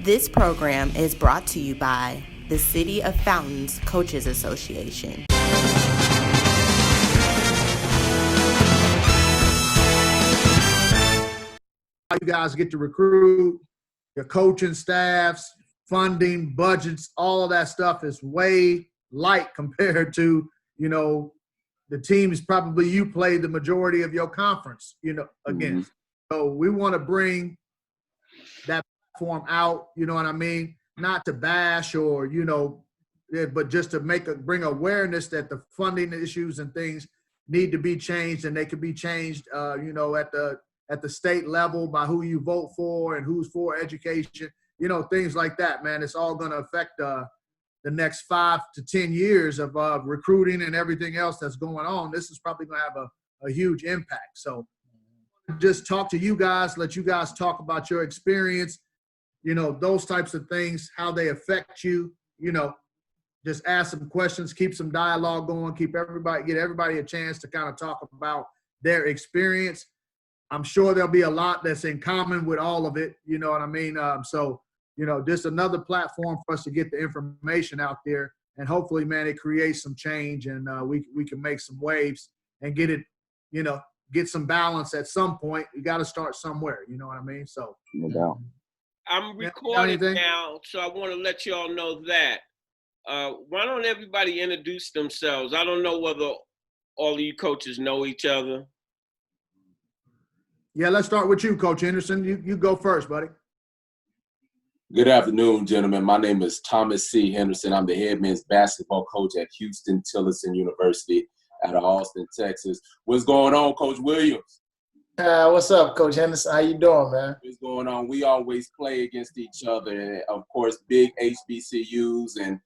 This program is brought to you by the City of Fountains Coaches Association. You guys get to recruit, your coaching staffs, funding, budgets, all of that stuff is way light compared to, the teams probably you played the majority of your conference, against. So we want to bring that platform out, you know what I mean? Not to bash or, but just to bring awareness that the funding issues and things need to be changed, and they can be changed, at the state level by who you vote for and who's for education, things like that, man. It's all going to affect the next 5 to 10 years of recruiting and everything else that's going on. This is probably going to have a huge impact. So just talk to you guys, let you guys talk about your experience, those types of things, how they affect you, just ask some questions, keep some dialogue going, get everybody a chance to kind of talk about their experience. I'm sure there'll be a lot that's in common with all of it, you know what I mean? Just another platform for us to get the information out there, and hopefully, man, it creates some change, and we can make some waves and get it, get some balance at some point. You got to start somewhere, you know what I mean? So no doubt. I'm recording now, so I want to let you all know that. Why don't everybody introduce themselves? I don't know whether all of you coaches know each other. Yeah, let's start with you, Coach Henderson. You go first, buddy. Good afternoon, gentlemen. My name is Thomas C. Henderson. I'm the head men's basketball coach at Huston Tillotson University out of Austin, Texas. What's going on, Coach Williams? What's up, Coach Henderson? How you doing, man? What's going on? We always play against each other. And of course, big HBCUs and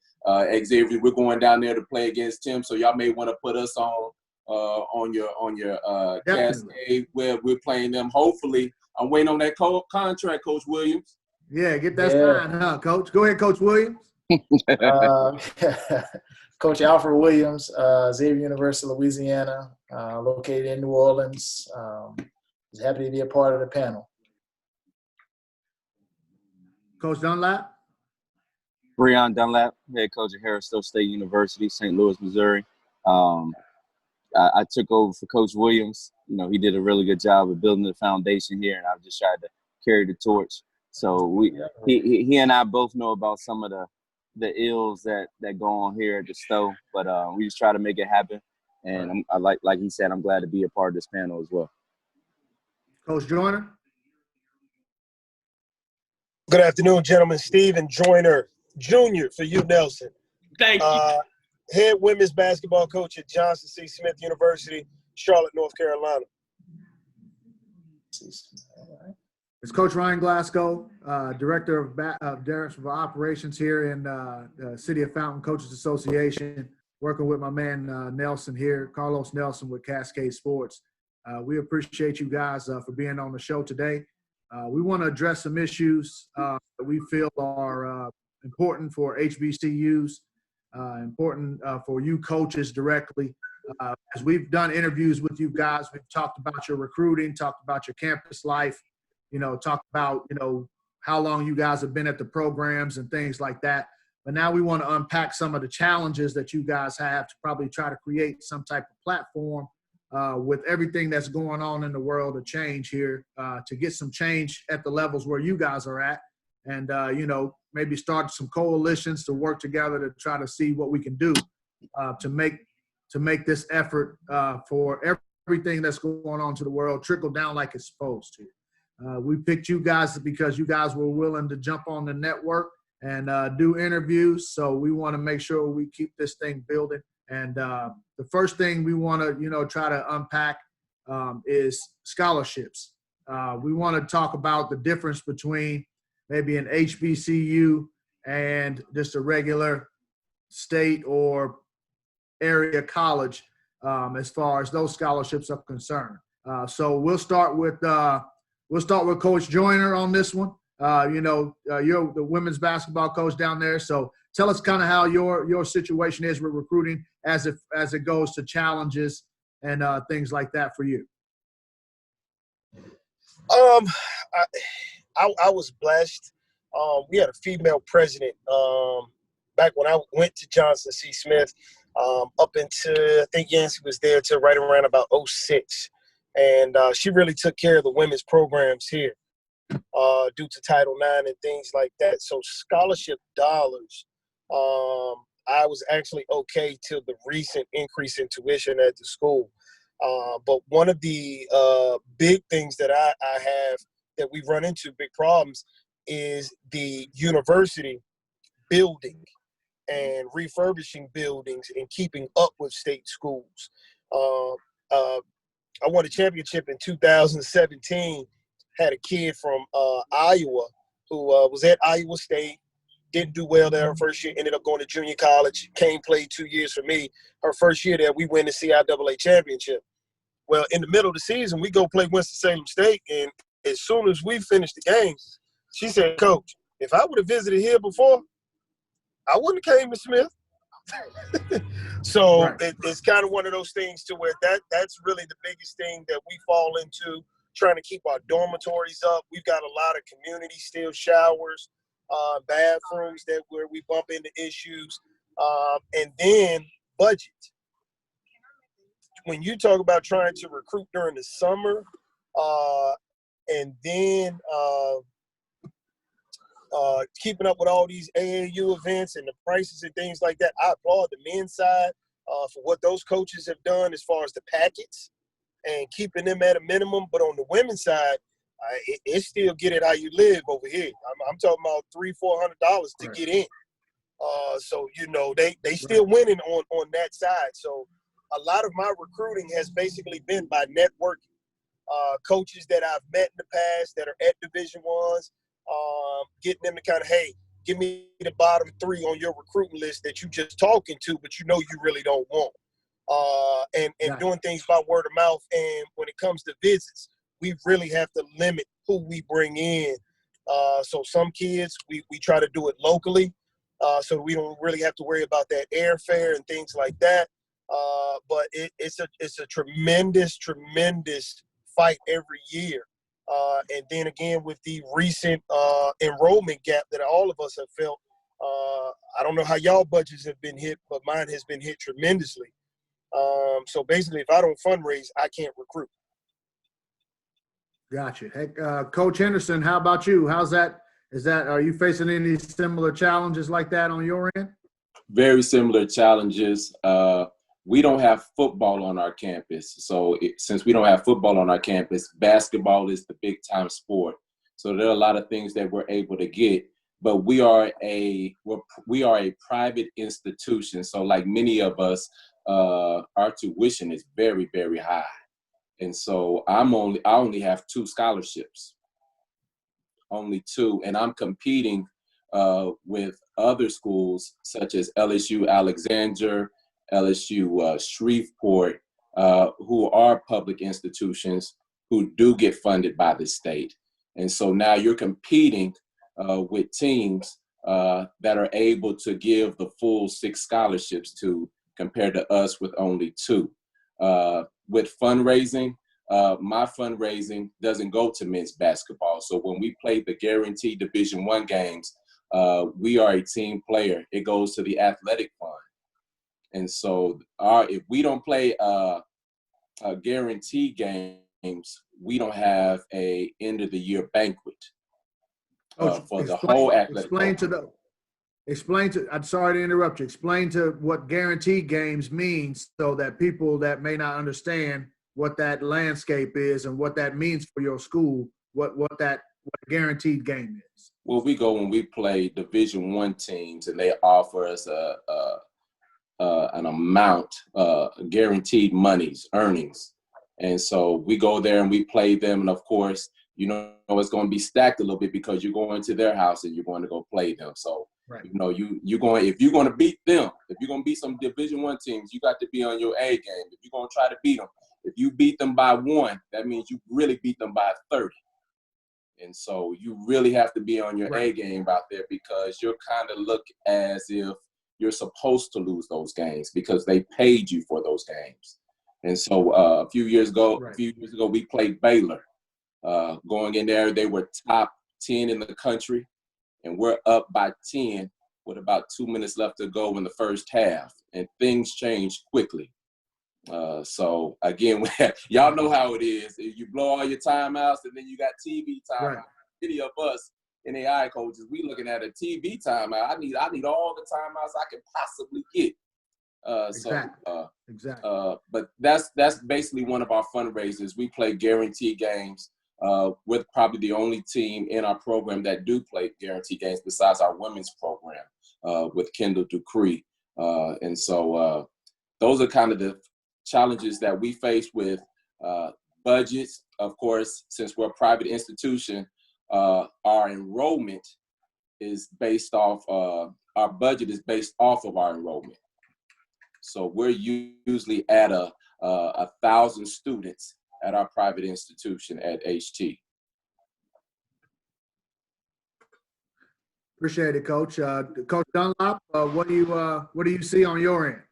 Xavier. We're going down there to play against Tim, so y'all may want to put us on your Cascade where we're playing them. Hopefully, I'm waiting on that contract, Coach Williams. Yeah, get that signed, huh, Coach? Go ahead, Coach Williams. Coach Alfred Williams, Xavier University, Louisiana, located in New Orleans. Was happy to be a part of the panel. Coach Dunlap. Brion Dunlap, head coach at Stowe State University, St. Louis, Missouri. I took over for Coach Williams. He did a really good job of building the foundation here, and I've just tried to carry the torch. So he and I both know about some of the ills that go on here at the Stowe, but we just try to make it happen. And like he said, I'm glad to be a part of this panel as well. Coach Joyner. Good afternoon, gentlemen. Stephen Joyner, Jr. for U. Nelson. Thank you. Head women's basketball coach at Johnson C. Smith University, Charlotte, North Carolina. It's Coach Ryan Glasgow, Director of Operations here in the City of Fountain Coaches Association, working with my man Nelson here, Carlos Nelson with Cascade Sports. We appreciate you guys for being on the show today. We want to address some issues that we feel are important for HBCUs, important for you coaches directly. As we've done interviews with you guys, we've talked about your recruiting, talked about your campus life, talked about, how long you guys have been at the programs and things like that. But now we want to unpack some of the challenges that you guys have to probably try to create some type of platform with everything that's going on in the world of change here to get some change at the levels where you guys are at. And, maybe start some coalitions to work together to try to see what we can do to make this effort for everything that's going on to the world trickle down like it's supposed to. We picked you guys because you guys were willing to jump on the network and do interviews. So we want to make sure we keep this thing building. And the first thing we want to, try to unpack is scholarships. We want to talk about the difference between maybe an HBCU and just a regular state or area college as far as those scholarships are concerned. So we'll start with Coach Joyner on this one. You're the women's basketball coach down there. So tell us kind of how your situation is with recruiting as it goes to challenges and things like that for you. I was blessed we had a female president back when I went to Johnson C. Smith, up into, I think Yancey was there till right around about 06. And she really took care of the women's programs here due to Title IX and things like that. So scholarship dollars, I was actually okay till the recent increase in tuition at the school. But one of the big things that I have that we run into, big problems, is the university building and refurbishing buildings and keeping up with state schools. I won a championship in 2017, had a kid from Iowa who was at Iowa State, didn't do well there her first year, ended up going to junior college, played 2 years for me. Her first year there, we win the CIAA championship. Well, in the middle of the season, we go play Winston-Salem State, and as soon as we finished the game, she said, "Coach, if I would have visited here before, I wouldn't have came to Smith." So Right. it's kind of one of those things to where that's really the biggest thing that we fall into, trying to keep our dormitories up. We've got a lot of community still showers, bathrooms where we bump into issues, and then budget. When you talk about trying to recruit during the summer, and then keeping up with all these AAU events and the prices and things like that, I applaud the men's side for what those coaches have done as far as the packets and keeping them at a minimum. But on the women's side, it's still get it how you live over here. I'm talking about $300-400 to get in. So they still winning on that side. So a lot of my recruiting has basically been by networking. Coaches that I've met in the past that are at Division I's, getting them to kind of, hey, give me the bottom 3 on your recruiting list that you just talking to, but you really don't want. And doing things by word of mouth. And when it comes to visits, we really have to limit who we bring in. So some kids, we try to do it locally, so we don't really have to worry about that airfare and things like that. But it's a tremendous fight every year. And then again, with the recent enrollment gap that all of us have felt, I don't know how y'all budgets have been hit, but mine has been hit tremendously. So basically, if I don't fundraise, I can't recruit. Gotcha. Hey, Coach Henderson, how about you? How's that? Are you facing any similar challenges like that on your end? Very similar challenges. We don't have football on our campus. So since we don't have football on our campus, basketball is the big time sport. So there are a lot of things that we're able to get, but we are a private institution. So like many of us, our tuition is very, very high. And so I only have 2 scholarships, only 2. And I'm competing with other schools such as LSU Alexander, LSU Shreveport, who are public institutions who do get funded by the state. And so now you're competing with teams that are able to give the full 6 scholarships to, compared to us with only 2. With fundraising, my fundraising doesn't go to men's basketball. So when we play the guaranteed Division I games, we are a team player. It goes to the athletic fund. And so if we don't play guaranteed games, we don't have a end of the year banquet for the whole athletic fund. I'm sorry to interrupt you. Explain to what guaranteed games means so that people that may not understand what that landscape is and what that means for your school, what a guaranteed game is. Well, we go when we play Division I teams and they offer us an amount, guaranteed earnings. And so we go there and we play them. And of course, it's going to be stacked a little bit because you're going to their house and you're going to go play them. So, right. if you're going to beat them, if you're going to beat some Division I teams, you got to be on your A game. If you're going to try to beat them, if you beat them by 1, that means you really beat them by 30. And so you really have to be on your A game out there because you're kind of look as if you're supposed to lose those games because they paid you for those games. And so a few years ago, we played Baylor. Going in there, they were top 10 in the country. and we're up by 10 with about 2 minutes left to go in the first half, and things change quickly. So again, y'all know how it is. You blow all your timeouts, and then you got TV timeout. Right. Many of us NAI coaches, we looking at a TV timeout. I need all the timeouts I can possibly get. Exactly. But that's basically one of our fundraisers. We play guaranteed games. We're probably the only team in our program that do play guaranteed games besides our women's program with Kendall Dupree. And so those are kind of the challenges that we face with budgets. Of course, since we're a private institution, our enrollment is based off, our budget is based off of our enrollment. So we're usually at 1,000 students at our private institution at HT. Appreciate it, Coach. Coach Dunlap, what do you see on your end?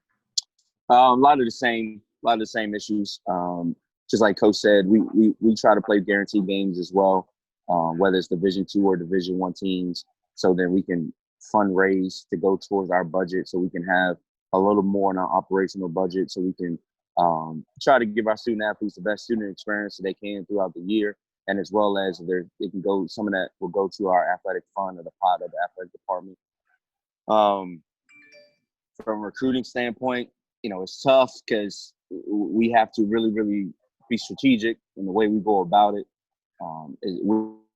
A lot of the same issues. Just like Coach said, we try to play guaranteed games as well, whether it's Division II or Division I teams, so then we can fundraise to go towards our budget, so we can have a little more in our operational budget, so we can try to give our student athletes the best student experience that they can throughout the year, and as well as it can go, some of that will go to our athletic fund or the pot of the athletic department. From a recruiting standpoint, it's tough because we have to really, really be strategic in the way we go about it.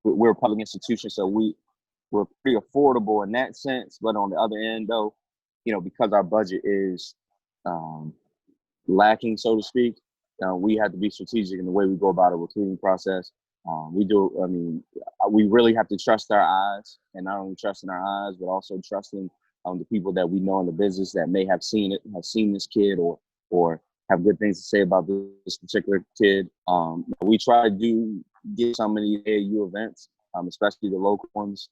We're a public institution, so we're pretty affordable in that sense. But on the other end, though, because our budget is lacking, so to speak, we have to be strategic in the way we go about a recruiting process. We really have to trust our eyes, and not only trusting our eyes, but also trusting the people that we know in the business that may have seen this kid or have good things to say about this particular kid. We try to get some of the AAU events, especially the local ones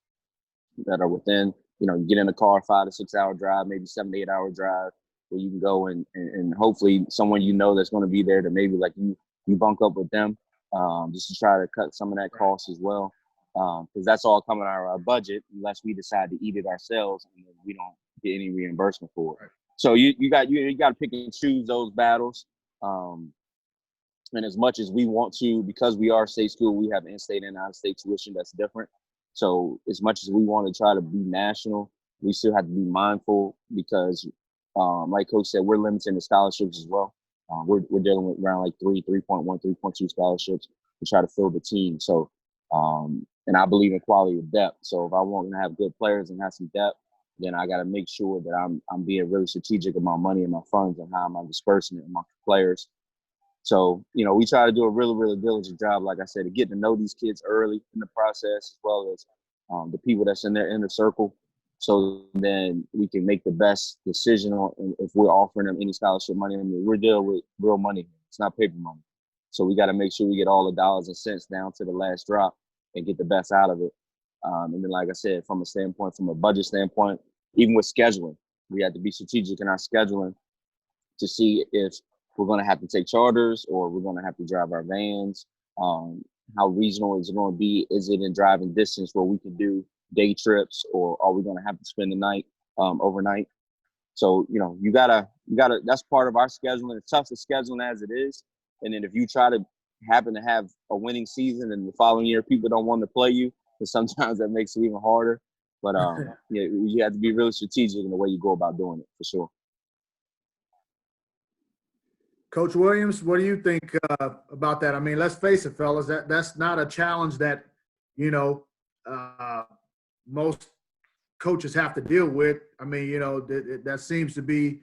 that are within, you get in a car, 5 to 6 hour drive, maybe 7 to 8 hour drive, where you can go and hopefully someone that's going to be there to maybe like you bunk up with them, just to try to cut some of that cost as well. Because that's all coming out of our budget unless we decide to eat it ourselves and we don't get any reimbursement for it. Right. So you got to pick and choose those battles. And as much as we want to, because we are a state school, we have in-state and out-of-state tuition that's different. So as much as we want to try to be national, we still have to be mindful because, like Coach said, we're limiting the scholarships as well. We're dealing with around like 3.1, 3.2 scholarships to try to fill the team. So, and I believe in quality of depth. So if I want to have good players and have some depth, then I got to make sure that I'm being really strategic about my money and my funds and how I'm dispersing it among players. So, we try to do a really, really diligent job, like I said, to get to know these kids early in the process, as well as the people that's in their inner circle. So then we can make the best decision on if we're offering them any scholarship money. I mean, we're dealing with real money. It's not paper money. So we got to make sure we get all the dollars and cents down to the last drop and get the best out of it. And then, like I said, from a budget standpoint, even with scheduling, we have to be strategic in our scheduling to see if we're going to have to take charters or we're going to have to drive our vans. How regional is it going to be? Is it in driving distance where we can do day trips, or are we going to have to spend the night overnight? So, you gotta, that's part of our scheduling. It's tough to schedule as it is. And then if you try to happen to have a winning season and the following year people don't want to play you, then sometimes that makes it even harder. But you have to be really strategic in the way you go about doing it, for sure. Coach Williams, what do you think about that? I mean, let's face it, fellas, that's not a challenge that, most coaches have to deal with. I mean, that seems to be,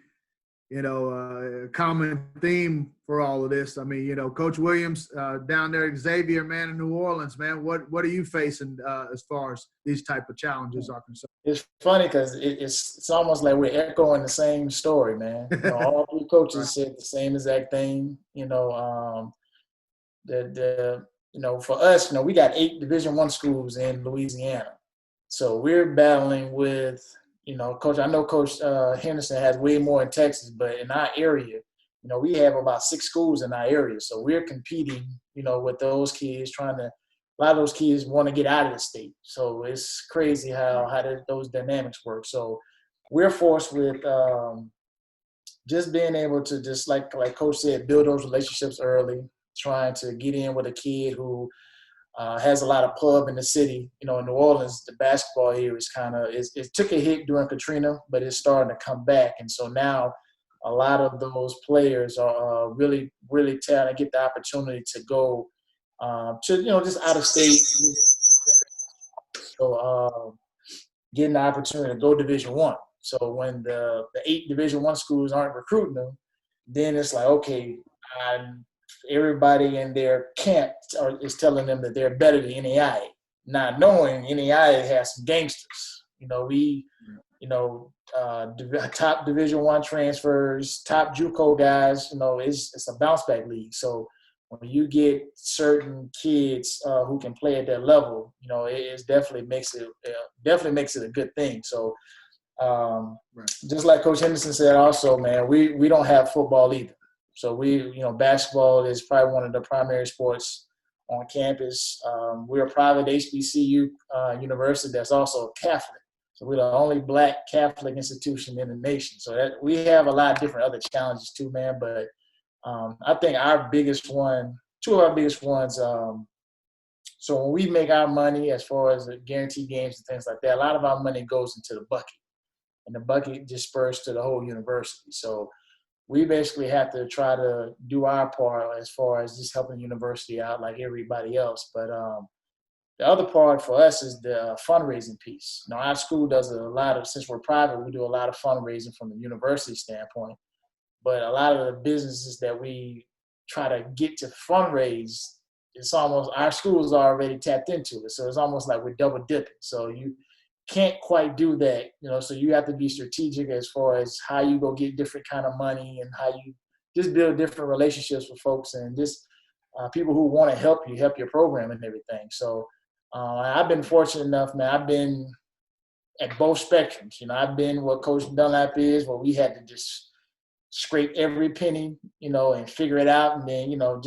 a common theme for all of this. I mean, Coach Williams down there, Xavier, man, in New Orleans, man, what are you facing as far as these type of challenges are concerned? It's funny because it's almost like we're echoing the same story, man. All three coaches right. said the same exact thing. For us, we got 8 Division I schools in Louisiana, so we're battling with. Coach, I know Coach Henderson has way more in Texas, but in our area, we have about 6 schools in our area. So we're competing, with those kids, trying to a lot of those kids want to get out of the state. So it's crazy how those dynamics work. So we're forced with just being able to, just like Coach said, build those relationships early, trying to get in with a kid who has a lot of pub in the city. You know, in New Orleans, the basketball here is it took a hit during Katrina, but it's starting to come back. And so now a lot of those players are really, really talented, get the opportunity to go to, just out of state. So getting the opportunity to go Division I. So when the 8 Division I schools aren't recruiting them, then it's like, okay, everybody in their camp is telling them that they're better than NAIA, not knowing NAIA has some gangsters. Top Division I transfers, top JUCO guys. It's a bounce back league. So when you get certain kids who can play at that level, it definitely makes it a good thing. So just like Coach Henderson said, also, man, we don't have football either. So basketball is probably one of the primary sports on campus. We're a private HBCU university that's also Catholic. So we're the only Black Catholic institution in the nation. So that we have a lot of different other challenges too, man. But I think two of our biggest ones, so when we make our money as far as the guaranteed games and things like that, a lot of our money goes into the bucket. And the bucket dispersed to the whole university. So we basically have to try to do our part as far as just helping the university out like everybody else. But the other part for us is the fundraising piece. Now, our school does since we're private, we do a lot of fundraising from the university standpoint. But a lot of the businesses that we try to get to fundraise, it's almost, our school's already tapped into it. So it's almost like we're double dipping. So you can't quite do that, so you have to be strategic as far as how you go get different kind of money and how you just build different relationships with folks and just people who want to help your program and everything. So I've been fortunate enough, man. I've been at both spectrums. I've been what Coach Dunlap is, where we had to just scrape every penny, and figure it out. And then,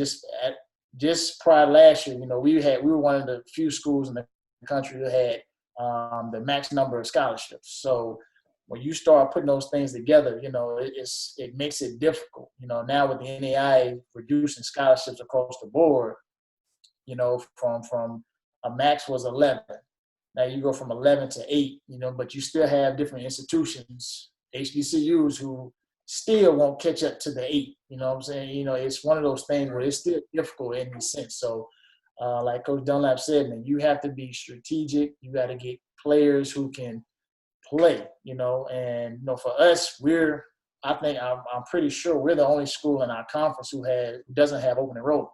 just prior to last year, we were one of the few schools in the country that had the max number of scholarships. So when you start putting those things together, it makes it difficult. Now with the NAIA reducing scholarships across the board, from a max was 11. Now you go from 11 to 8, but you still have different institutions, HBCUs, who still won't catch up to the 8. You know what I'm saying? It's one of those things where it's still difficult in a sense. So like Coach Dunlap said, man, you have to be strategic. You got to get players who can play, and, for us, I'm pretty sure we're the only school in our conference who doesn't have open enrollment.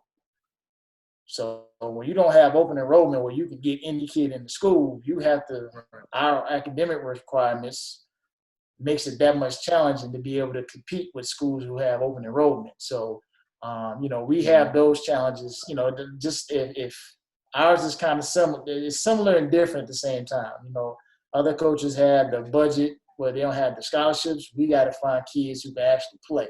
So when you don't have open enrollment where you can get any kid in the school, our academic requirements makes it that much challenging to be able to compete with schools who have open enrollment. So we have those challenges, just if ours is kind of similar, it's similar and different at the same time. Other coaches have the budget where they don't have the scholarships. We got to find kids who can actually play.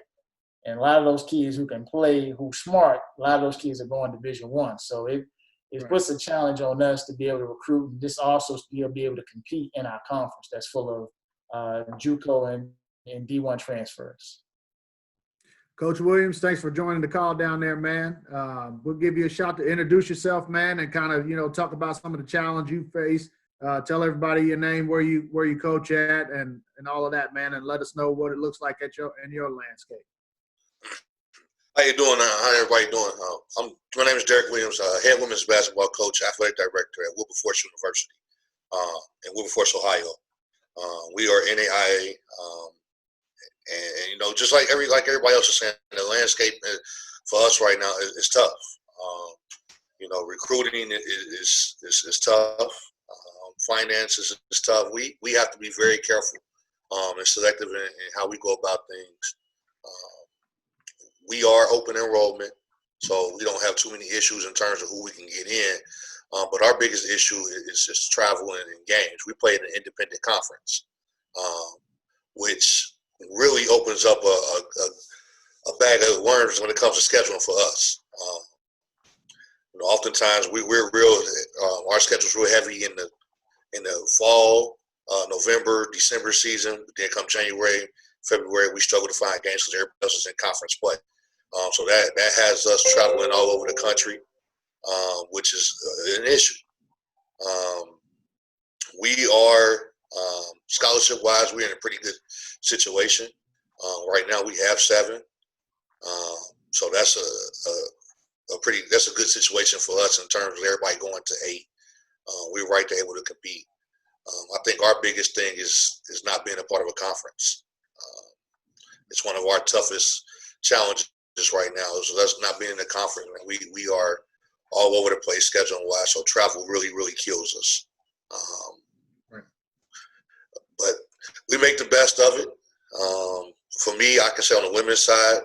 And a lot of those kids who can play, who's smart, a lot of those kids are going Division I. So it puts a challenge on us to be able to recruit and just also still be able to compete in our conference that's full of JUCO and D1 transfers. Coach Williams, thanks for joining the call down there, man. We'll give you a shot to introduce yourself, man, and kind of, talk about some of the challenge you face. Tell everybody your name, where you coach at, and all of that, man, and let us know what it looks like in your landscape. How you doing? How everybody doing? My name is Derek Williams, head women's basketball coach, athletic director at Wilberforce University in Wilberforce, Ohio. We are NAIA, and just like everybody else is saying, the landscape for us right now is tough. Recruiting is tough. Finances is tough. We have to be very careful and selective in how we go about things. We are open enrollment, so we don't have too many issues in terms of who we can get in. But our biggest issue is just travel and games. We play in an independent conference, which really opens up a bag of worms when it comes to scheduling for us. Oftentimes we're real. Our schedule's real heavy in the fall, November, December season. But then come January, February, we struggle to find games because everybody else is in conference play. So that has us traveling all over the country, which is an issue. We are scholarship-wise, we're in a pretty good situation. Right now, we have 7. So that's that's a good situation for us in terms of everybody going to 8. We're right there able to compete. I think our biggest thing is not being a part of a conference. It's one of our toughest challenges right now. So that's not being in a conference. We are all over the place scheduling-wise, so travel really, really kills us. But we make the best of it. For me, I can say on the women's side,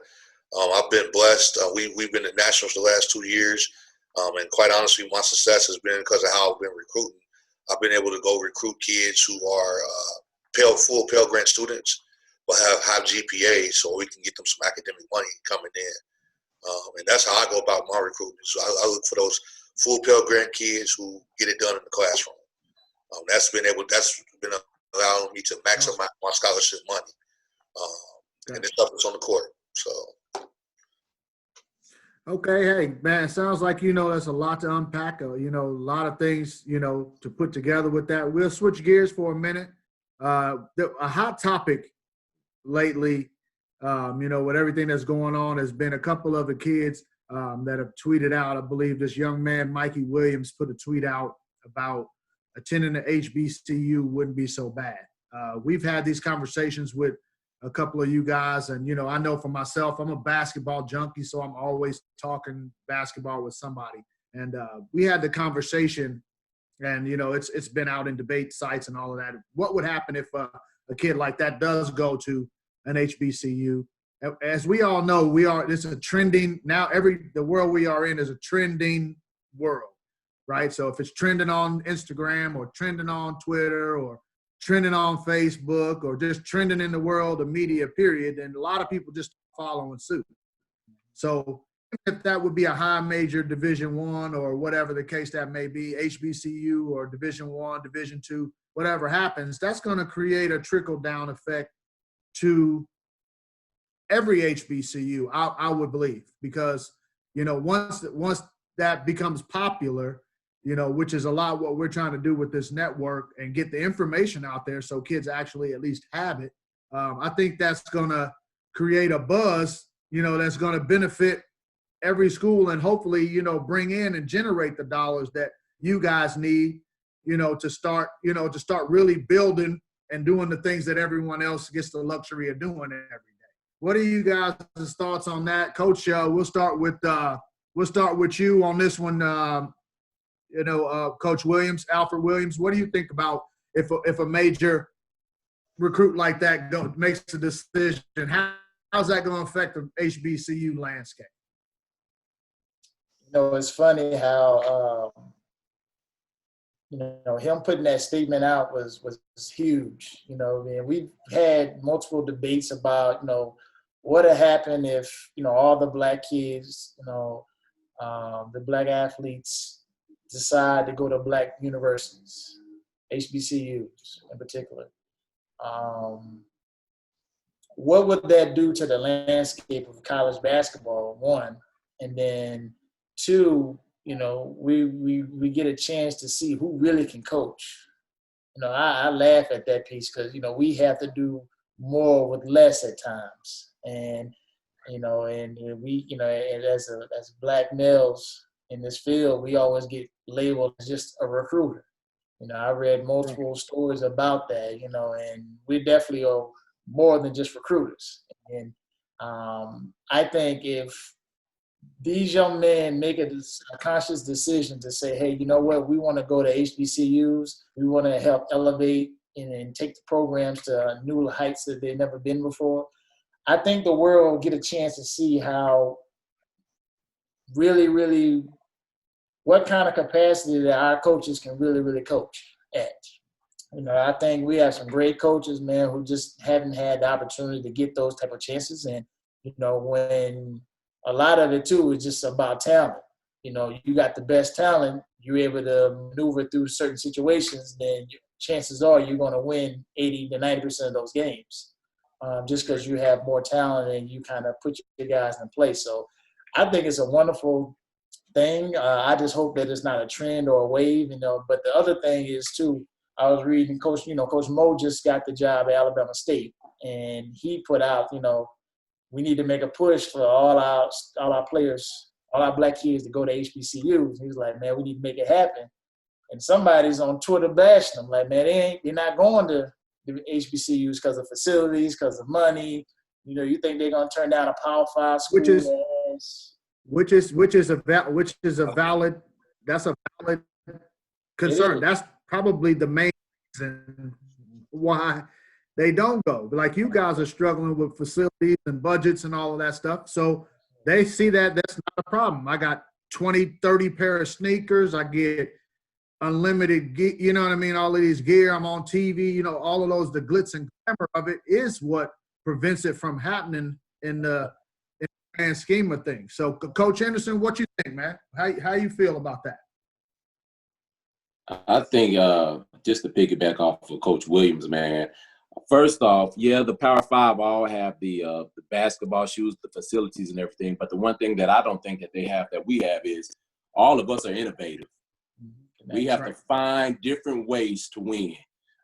I've been blessed. We've been at nationals the last 2 years, and quite honestly, my success has been because of how I've been recruiting. I've been able to go recruit kids who are full Pell Grant students, but have high GPAs, so we can get them some academic money coming in. And that's how I go about my recruitment. So I look for those full Pell Grant kids who get it done in the classroom. That's been allowing me to maximize my scholarship money, and the stuff that's on the court. So. Okay, hey, man, it sounds like, that's a lot to unpack, a lot of things, to put together with that. We'll switch gears for a minute. A hot topic lately, with everything that's going on, has been a couple of the kids that have tweeted out. I believe this young man, Mikey Williams, put a tweet out about attending the HBCU wouldn't be so bad. We've had these conversations with a couple of you guys, and I know for myself, I'm a basketball junkie, so I'm always talking basketball with somebody. And we had the conversation, and it's been out in debate sites and all of that. What would happen if a kid like that does go to an HBCU? As we all know, it's a trending now. The world we are in is a trending world, right? So if it's trending on Instagram or trending on Twitter or trending on Facebook or just trending in the world of media, period, then a lot of people just following suit. So if that would be a high major Division I or whatever the case that may be, HBCU or Division I, Division II, whatever happens, that's going to create a trickle-down effect to every HBCU, I would believe, because, once that becomes popular, which is a lot what we're trying to do with this network and get the information out there so kids actually at least have it. I think that's going to create a buzz, that's going to benefit every school and hopefully, bring in and generate the dollars that you guys need, to start really building and doing the things that everyone else gets the luxury of doing every day. What are you guys' thoughts on that? Coach, we'll start with you on this one. Coach Williams, Alfred Williams, what do you think about if a major recruit like that makes a decision? How's that going to affect the HBCU landscape? It's funny how him putting that statement out was huge. We've had multiple debates about what would happen if all the black kids, the black athletes, decide to go to black universities, HBCUs in particular. What would that do to the landscape of college basketball, one? And then two, we get a chance to see who really can coach. I laugh at that piece because, we have to do more with less at times. And, and we, and as black males in this field, we always get labeled as just a recruiter. I read multiple stories about that, and we definitely are more than just recruiters. And I think if these young men make a conscious decision to say, hey, you know what, we want to go to HBCUs, we want to help elevate and take the programs to new heights that they've never been before, I think the world will get a chance to see how really, really what kind of capacity that our coaches can really, really coach at. I think we have some great coaches, man, who just haven't had the opportunity to get those type of chances. And, when a lot of it, too, is just about talent. you know, you got the best talent, you're able to maneuver through certain situations, then chances are you're going to win 80 to 90% of those games, just because you have more talent and you kind of put your guys in place. So I think it's a wonderful thing. I just hope that it's not a trend or a wave, you know. But the other thing is, too, I was reading Coach Mo just got the job at Alabama State, and he put out, you know, we need to make a push for all our players, all our black kids to go to HBCUs. He was like, man, we need to make it happen. And somebody's on Twitter bashing them, like, man, they're not going to the HBCUs because of facilities, because of money. You know, you think they're gonna turn down a Power 5 school? Which is a valid concern. That's probably the main reason why they don't go. Like, you guys are struggling with facilities and budgets and all of that stuff. So they see that that's not a problem. I got 20, 30 pair of sneakers. I get unlimited, you know what I mean? All of these gear. I'm on TV, you know, all of those, the glitz and glamour of it is what prevents it from happening in the grand scheme of things. So, Coach Henderson, what you think, man? How you feel about that? I think just to piggyback off of Coach Williams, man, first off, yeah, the Power 5 all have the basketball shoes, the facilities and everything. But the one thing that I don't think that they have that we have is all of us are innovative. We have to find different ways to win.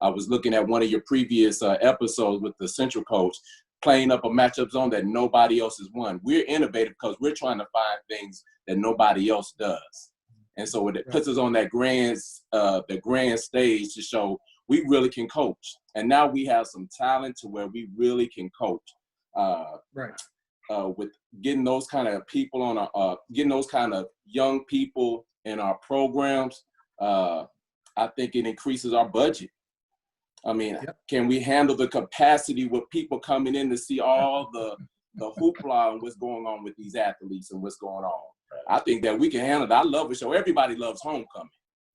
I was looking at one of your previous episodes with the Central coach, playing up a matchup zone that nobody else has won. We're innovative because we're trying to find things that nobody else does. And so it puts us on that the grand stage to show we really can coach. And now we have some talent to where we really can coach. With getting those kind of people on getting those kind of young people in our programs, I think it increases our budget. I mean, can we handle the capacity with people coming in to see all the hoopla and what's going on with these athletes and what's going on? I think that we can handle that. I love a show. Everybody loves homecoming.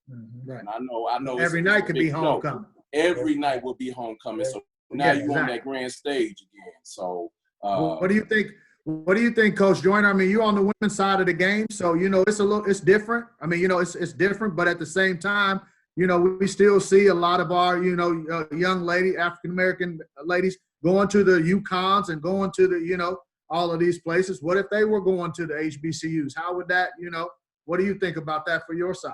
And I know every night could be homecoming. Every night will be homecoming. So now you're on that grand stage again. So what do you think? What do you think, Coach Joyner? I mean, you're on the women's side of the game, so you know it's different. I mean, you know, it's different, but at the same time, you know, we still see a lot of our, you know, young African American ladies going to the UConns and going to the, you know, all of these places. What if they were going to the HBCUs? How would that, you know, what do you think about that for your side?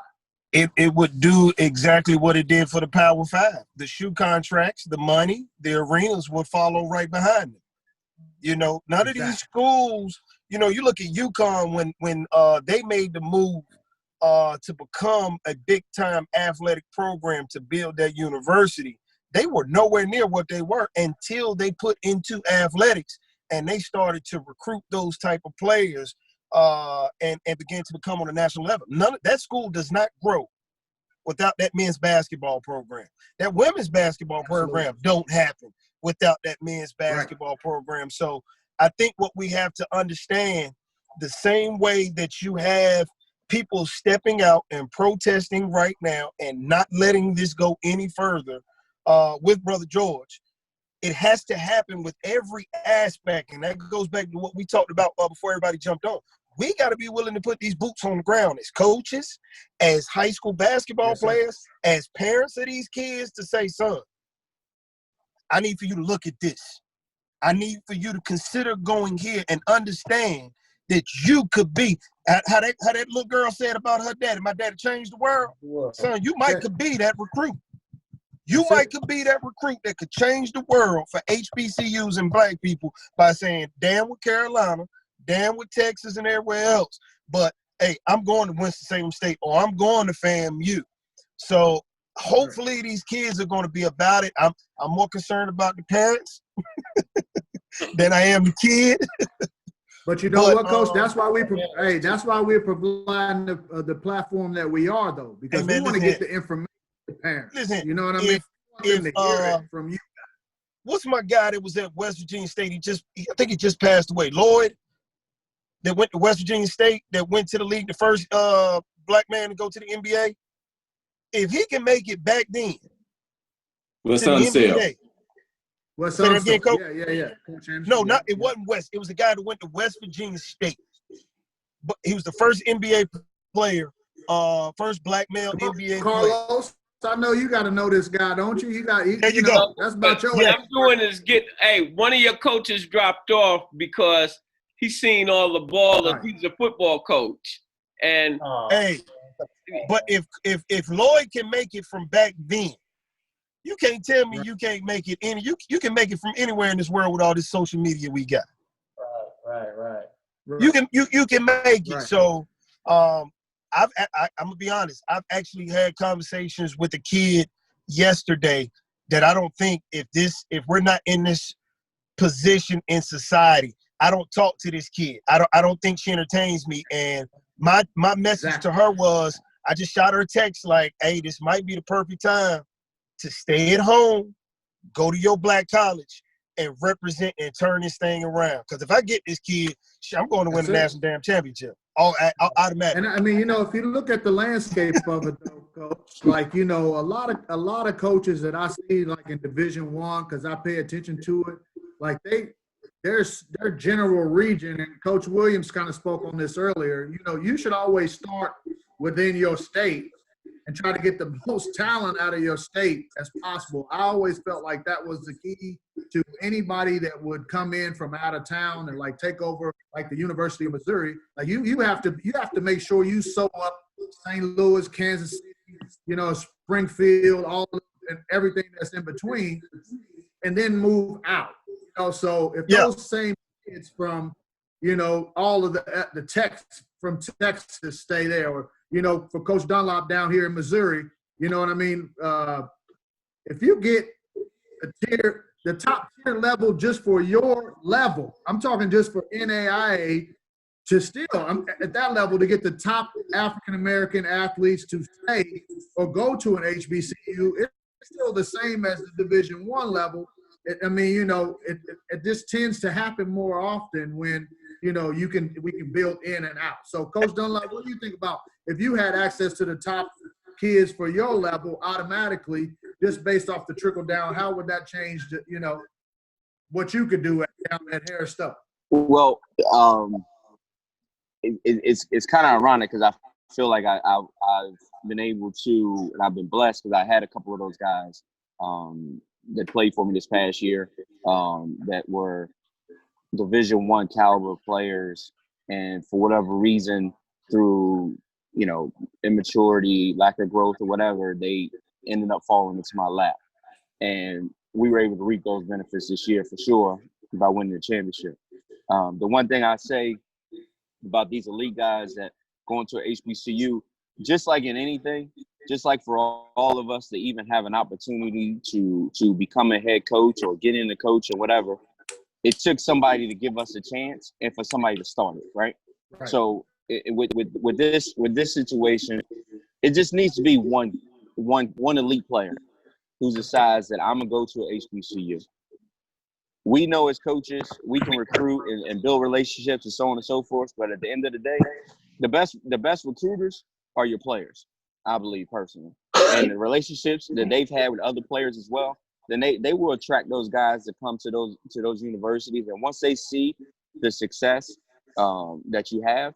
It would do exactly what it did for the Power 5. The shoe contracts, the money, the arenas would follow right behind them. You know, none of these schools, you know, you look at UConn when they made the move to become a big-time athletic program to build that university, they were nowhere near what they were until they put into athletics and they started to recruit those type of players and began to become on a national level. That school does not grow without that men's basketball program. That women's basketball program don't happen without that men's basketball program. So I think what we have to understand, the same way that you have people stepping out and protesting right now and not letting this go any further with Brother George, it has to happen with every aspect. And that goes back to what we talked about before everybody jumped on. We got to be willing to put these boots on the ground as coaches, as high school basketball players, as parents of these kids to say, son, I need for you to look at this. I need for you to consider going here and understand that you could be, how that little girl said about her daddy, my daddy changed the world. Son, you might could be that recruit. You might could be that recruit that could change the world for HBCUs and black people by saying, damn with Carolina, damn with Texas and everywhere else. But, hey, I'm going to Winston-Salem State or I'm going to FAMU. So hopefully these kids are going to be about it. I'm more concerned about the parents than I am the kid. But you know what, Coach? That's why we're providing the platform that we are, though, because we want to get the information to parents. You know what I mean? We want them to hear it from you guys. What's my guy that was at West Virginia State? I think he just passed away. Lloyd, that went to West Virginia State, that went to the league, the first black man to go to the NBA. If he can make it back then, what's on sale? What's on sale? Yeah. No, it wasn't West. It was a guy that went to West Virginia State. But he was the first NBA player, first black male NBA player. Carlos, I know you got to know this guy, don't you? There you go. That's about your. What I'm doing is one of your coaches dropped off because he's seen all the ballers. Right. He's a football coach, and hey, but if Lloyd can make it from back then, you can't tell me you can't make it any. You can make it from anywhere in this world with all this social media we got. Right. You can make it. Right. So, I'm gonna be honest. I've actually had conversations with a kid yesterday that I don't think if we're not in this position in society, I don't talk to this kid. I don't think she entertains me. And my message to her was, I just shot her a text like, hey, this might be the perfect time to stay at home, go to your black college, and represent and turn this thing around. Because if I get this kid, I'm going to win the national damn championship. All automatic. And I mean, if you look at the landscape of it, though, Coach, like a lot of coaches that I see, like in Division I, because I pay attention to it, like their general region, and Coach Williams kind of spoke on this earlier. You should always start within your state and try to get the most talent out of your state as possible. I always felt like that was the key to anybody that would come in from out of town and like take over, like the University of Missouri. Like you have to make sure you sew up St. Louis, Kansas City, Springfield, all and everything that's in between, and then move out. So if those same kids from all of the Texas from Texas stay there, or for Coach Dunlap down here in Missouri, you know what I mean? If you get the top tier level just for your level, I'm talking just for NAIA, to still at that level to get the top African-American athletes to stay or go to an HBCU, it's still the same as the Division I level. It just tends to happen more often when, we can build in and out. So, Coach Dunlap, what do you think about if you had access to the top kids for your level automatically, just based off the trickle down, how would that change, what you could do down at Harris Stowe? Well, it's kind of ironic because I feel like I've been able to, and I've been blessed because I had a couple of those guys that played for me this past year that were Division I caliber players, and for whatever reason, through immaturity, lack of growth, or whatever, they ended up falling into my lap, and we were able to reap those benefits this year for sure by winning the championship. The one thing I say about these elite guys that go into an HBCU, just like in anything, just like for all of us to even have an opportunity to become a head coach or get into coach or whatever, it took somebody to give us a chance and for somebody to start it, right? So with this situation, it just needs to be one elite player who decides that I'm gonna go to an HBCU. We know as coaches we can recruit and build relationships and so on and so forth, but at the end of the day, the best recruiters are your players, I believe personally, and the relationships that they've had with other players as well. Then they will attract those guys to come to those universities, and once they see the success that you have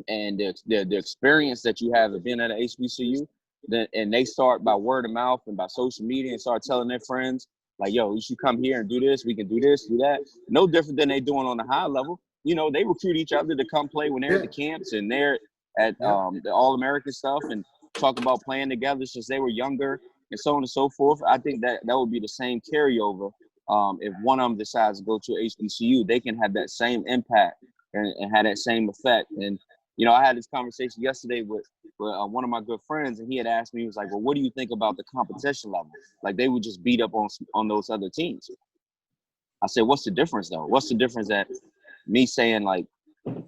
and the experience that you have of being at an HBCU, and they start by word of mouth and by social media and start telling their friends, like, yo, you should come here and do this. We can do this, do that. No different than they doing on the high level. They recruit each other to come play when they're at the camps and they're at the All-American stuff and talk about playing together since they were younger and so on and so forth. I think that would be the same carryover. If one of them decides to go to HBCU, they can have that same impact and have that same effect. And, I had this conversation yesterday with one of my good friends, and he had asked me, he was like, well, what do you think about the competition level? Like, they would just beat up on those other teams. I said, what's the difference, though? What's the difference that me saying, like,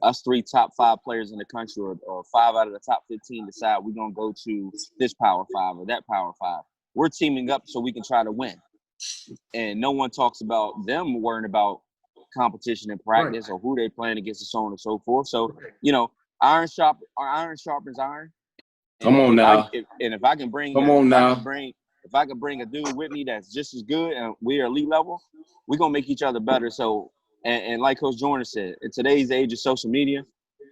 us 3 top 5 players in the country or 5 out of the top 15 decide we're going to go to this Power 5 or that Power 5. We're teaming up so we can try to win. And no one talks about them worrying about competition in practice or who they're playing against and so on and so forth. So, iron sharpens iron. Come on now. If I can bring a dude with me that's just as good and we're elite level, we're going to make each other better. So, and like Coach Joyner said, in today's age of social media,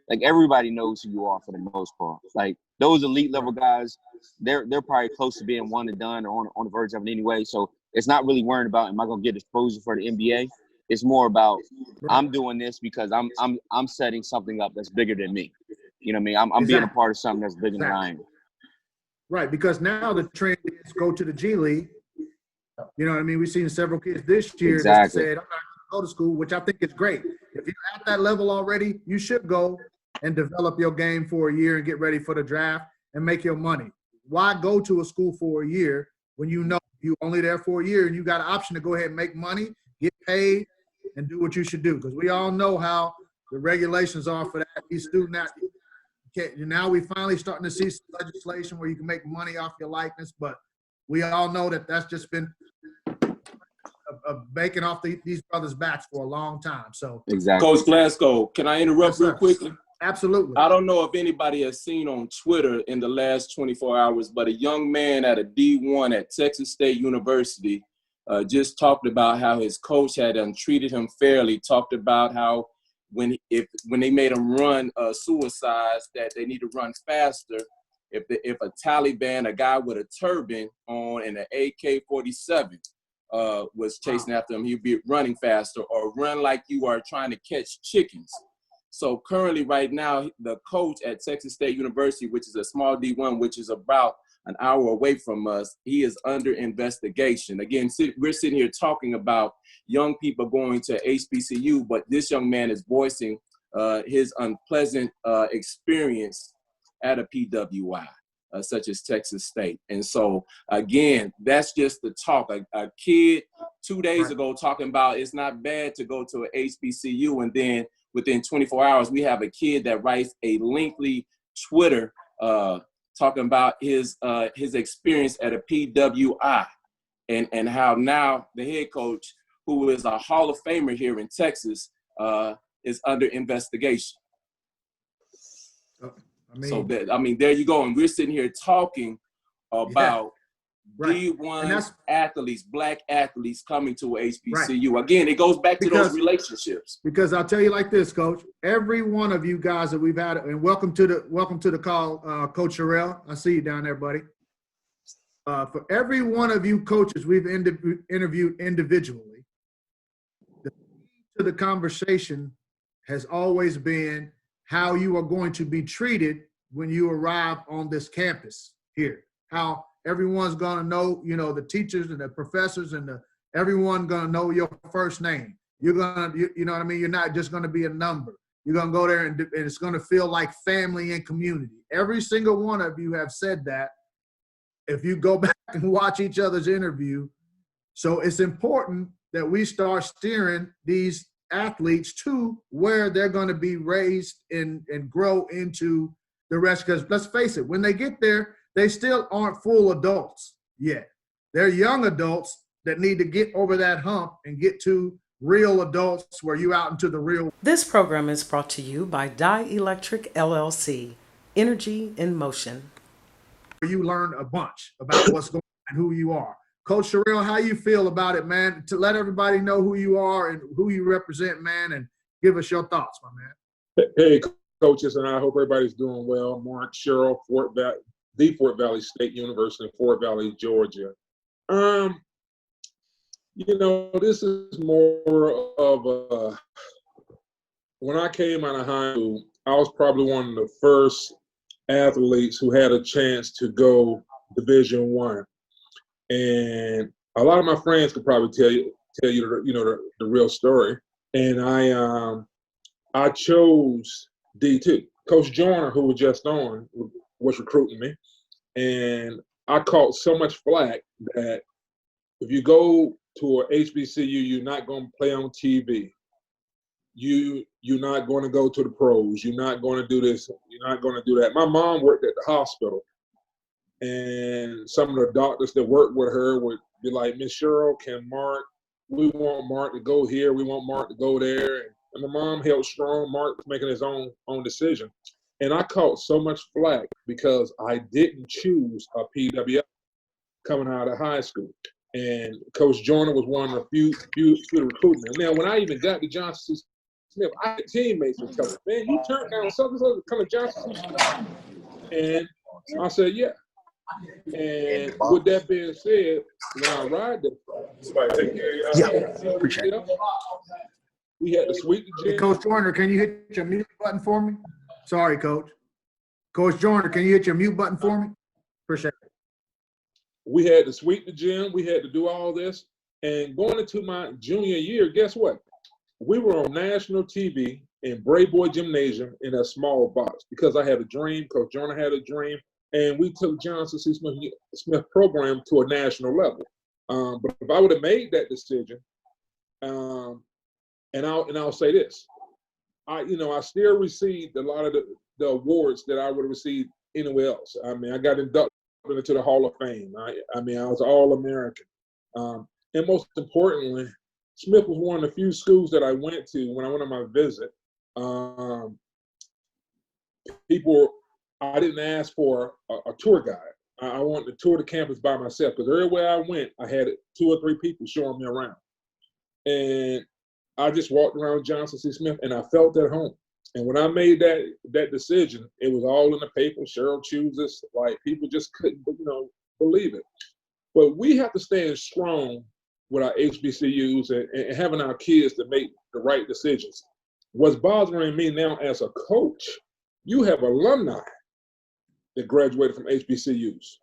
like everybody knows who you are for the most part. Like those elite level guys, they're probably close to being one and done or on the verge of it anyway. So it's not really worrying about, am I going to get exposure for the NBA? It's more about, I'm doing this because I'm setting something up that's bigger than me. You know what I mean? I'm Exactly. being a part of something that's bigger than I am. Right, because now the trend is go to the G League. You know what I mean? We've seen several kids this year that said, I'm not going to go to school, which I think is great. If you're at that level already, you should go and develop your game for a year and get ready for the draft and make your money. Why go to a school for a year when you know you're only there for a year and you got an option to go ahead and make money, get paid, and do what you should do? Because we all know how the regulations are for that. These student athletes. Now we finally starting to see some legislation where you can make money off your likeness, but we all know that that's just been baking off these brothers' backs for a long time. So, exactly. Coach Glasgow, can I interrupt real quickly? Absolutely. I don't know if anybody has seen on Twitter in the last 24 hours, but a young man at a D1 at Texas State University just talked about how his coach had treated him fairly, talked about how when they made him run suicides, that they need to run faster. If a Taliban, a guy with a turban on and an AK-47 was chasing after him, he'd be running faster, or run like you are trying to catch chickens. So currently right now, the coach at Texas State University, which is a small D1, which is about an hour away from us, he is under investigation. Again, we're sitting here talking about young people going to HBCU, but this young man is voicing his unpleasant experience at a PWI, such as Texas State. And so, again, that's just the talk. A kid 2 days ago talking about it's not bad to go to an HBCU, and then within 24 hours, we have a kid that writes a lengthy Twitter talking about his experience at a PWI, and how now the head coach, who is a Hall of Famer here in Texas, is under investigation. There you go. And we're sitting here talking about D1 athletes, black athletes coming to a HBCU. Again, it goes back to those relationships. Because I'll tell you like this, Coach. Every one of you guys that we've had, and welcome to the call, Coach Sherrill. I see you down there, buddy. For every one of you coaches we've interviewed individually, the key to the conversation has always been how you are going to be treated when you arrive on this campus here. How everyone's going to know, the teachers and the professors and everyone going to know your first name. You're going to, you know what I mean? You're not just going to be a number. You're going to go there and it's going to feel like family and community. Every single one of you have said that. If you go back and watch each other's interview. So it's important that we start steering these athletes to where they're going to be raised and grow into the rest. Because let's face it, when they get there, they still aren't full adults yet. They're young adults that need to get over that hump and get to real adults where you out into the real. This program is brought to you by Dye Electric LLC, Energy in Motion. You learn a bunch about what's going on and who you are. Coach Sherrill, how you feel about it, man? To let everybody know who you are and who you represent, man, and give us your thoughts, my man. Hey, coaches, and I hope everybody's doing well. Mark Sherrill, Fort Valley State University, Fort Valley, Georgia. This is more of a, when I came out of high school, I was probably one of the first athletes who had a chance to go Division I. And a lot of my friends could probably tell you the real story. And I chose D2. Coach Joyner, who was just on, was recruiting me. And I caught so much flack that if you go to a HBCU, you're not going to play on TV. You're not going to go to the pros. You're not going to do this. You're not going to do that. My mom worked at the hospital. And some of the doctors that worked with her would be like, Miss Sherrill, we want Mark to go here. We want Mark to go there. And my mom held strong. Mark was making his own decision. And I caught so much flack because I didn't choose a PWI coming out of high school. And Coach Joyner was one of the few to recruit me. Now, when I even got to Johnson Smith. I had teammates would tell me, man, you turned down something to come to Johnson C. Smith. And I said, yeah. And with that being said, when I arrived there, Appreciate it. we had to sweep the gym. Hey, Coach Joyner, can you hit your mute button for me? Sorry, Coach. Coach Joyner, can you hit your mute button for me? Appreciate it. We had to sweep the gym. We had to do all this. And going into my junior year, guess what? We were on national TV in Bray Boy Gymnasium in a small box because I had a dream. Coach Joyner had a dream. And we took Johnson C. Smith program to a national level. But if I would have made that decision, and I'll say this, I still received a lot of the awards that I would have received anywhere else. I mean, I got inducted into the Hall of Fame. I was All-American. And most importantly, Smith was one of the few schools that I went to when I went on my visit. I didn't ask for a tour guide. I wanted to tour the campus by myself because everywhere I went, I had 2 or 3 people showing me around. And I just walked around Johnson C. Smith and I felt at home. And when I made that decision, it was all in the paper. Cheryl chooses, like people just couldn't, believe it. But we have to stand strong with our HBCUs and having our kids to make the right decisions. What's bothering me now as a coach, you have alumni that graduated from HBCUs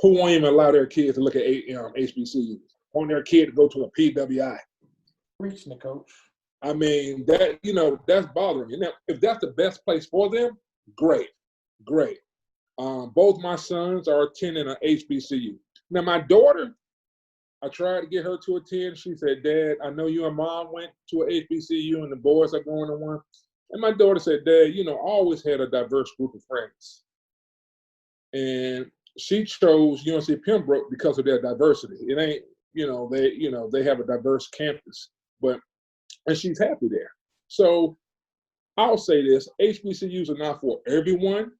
who won't even allow their kids to look at HBCUs, want their kid to go to a PWI. Reaching the coach. I mean, that's bothering me. Now, if that's the best place for them, great. Both my sons are attending an HBCU. Now, my daughter, I tried to get her to attend. She said, Dad, I know you and Mom went to an HBCU and the boys are going to one. And my daughter said, Dad, I always had a diverse group of friends. And she chose UNC Pembroke because of their diversity. It ain't, they have a diverse campus, and she's happy there. So I'll say this, HBCUs are not for everyone,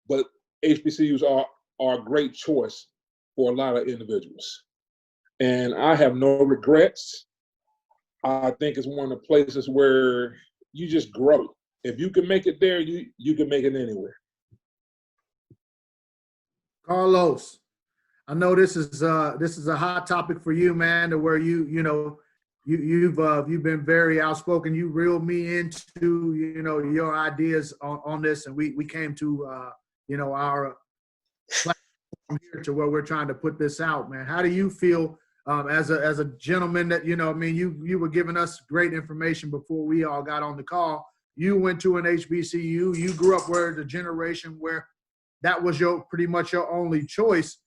but HBCUs are a great choice for a lot of individuals. And I have no regrets. I think it's one of the places where you just grow. If you can make it there, you can make it anywhere. Carlos, I know this is a hot topic for you, man, to where you've been very outspoken. You reeled me into your ideas on this, and we came to our platform here to where we're trying to put this out, man. How do you feel as a gentleman that you were giving us great information before we all got on the call? You went to an HBCU. You grew up where the generation where that was pretty much your only choice.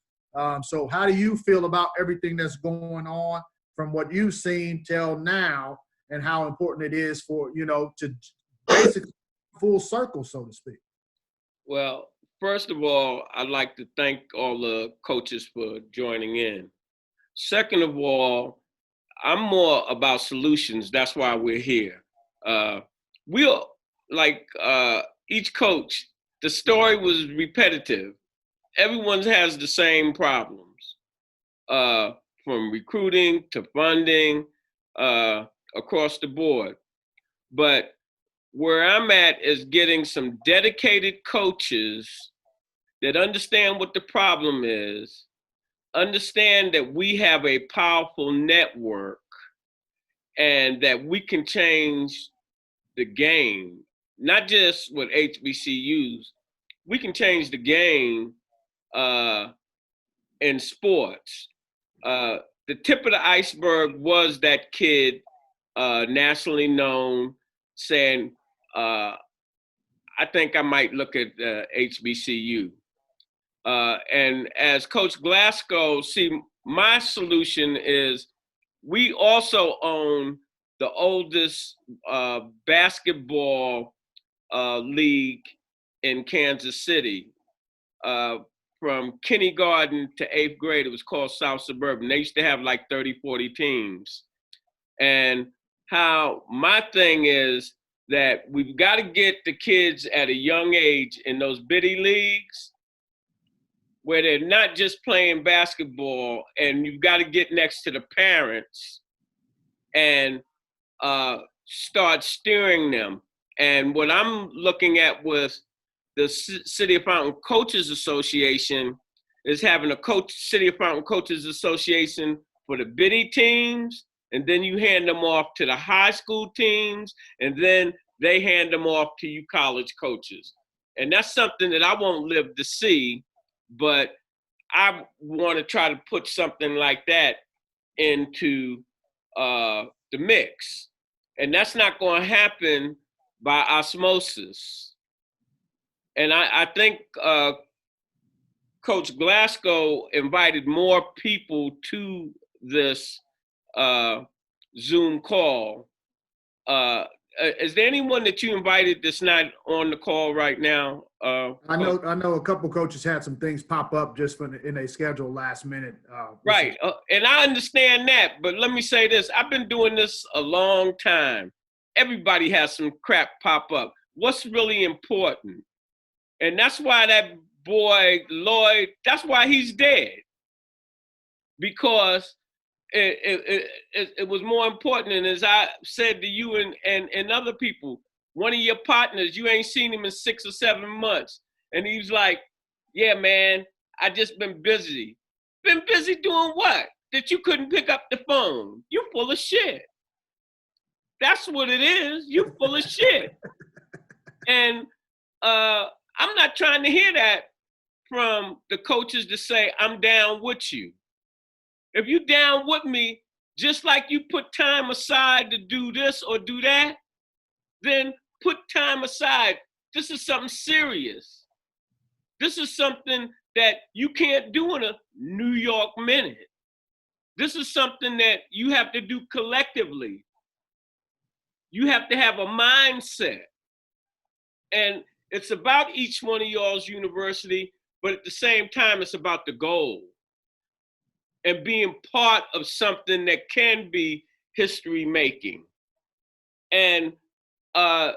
So how do you feel about everything that's going on from what you've seen till now, and how important it is for, to basically full circle, so to speak? Well, first of all, I'd like to thank all the coaches for joining in. Second of all, I'm more about solutions. That's why we're here. We'll, like each coach, the story was repetitive. Everyone has the same problems, from recruiting to funding, across the board. But where I'm at is getting some dedicated coaches that understand what the problem is, understand that we have a powerful network and that we can change the game, not just with HBCUs. We can change the game in sports. The tip of the iceberg was that kid, nationally known, saying, I think I might look at HBCU. And as Coach Glasgow, my solution is we also own the oldest basketball league in Kansas City. From kindergarten to 8th grade, it was called South Suburban. They used to have like 30, 40 teams. And how my thing is that we've got to get the kids at a young age in those bitty leagues where they're not just playing basketball, and you've got to get next to the parents and start steering them. And what I'm looking at with the City of Fountain Coaches Association is having a City of Fountain Coaches Association for the biddy teams, and then you hand them off to the high school teams, and then they hand them off to you college coaches. And that's something that I won't live to see, but I want to try to put something like that into the mix. And that's not going to happen by osmosis. And I think Coach Glasgow invited more people to this Zoom call. Is there anyone that you invited that's not on the call right now? I know a couple coaches had some things pop up just in a schedule last minute. Right, and I understand that, but let me say this. I've been doing this a long time. Everybody has some crap pop up. What's really important? And that's why that boy, Lloyd, that's why he's dead. Because it was more important. And as I said to you and other people, one of your partners, you ain't seen him in 6 or 7 months. And he's like, yeah, man, I just been busy. Been busy doing what? That you couldn't pick up the phone. You full of shit. That's what it is. You full of shit. And I'm not trying to hear that from the coaches to say, I'm down with you. If you down with me, just like you put time aside to do this or do that, then put time aside. This is something serious. This is something that you can't do in a New York minute. This is something that you have to do collectively. You have to have a mindset. And it's about each one of y'all's university, but at the same time, it's about the goal and being part of something that can be history making. And the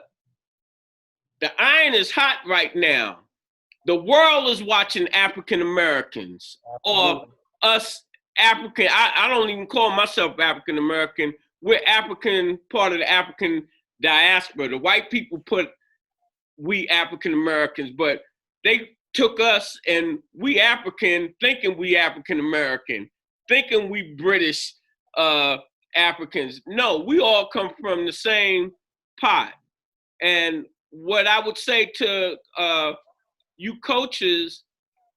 iron is hot right now. The world is watching African Americans or us African. I don't even call myself African American. We're African, part of the African diaspora. The white people put we African Americans, but they took us and we African, thinking we African American, thinking we British Africans. No, we all come from the same pot. And what I would say to you coaches,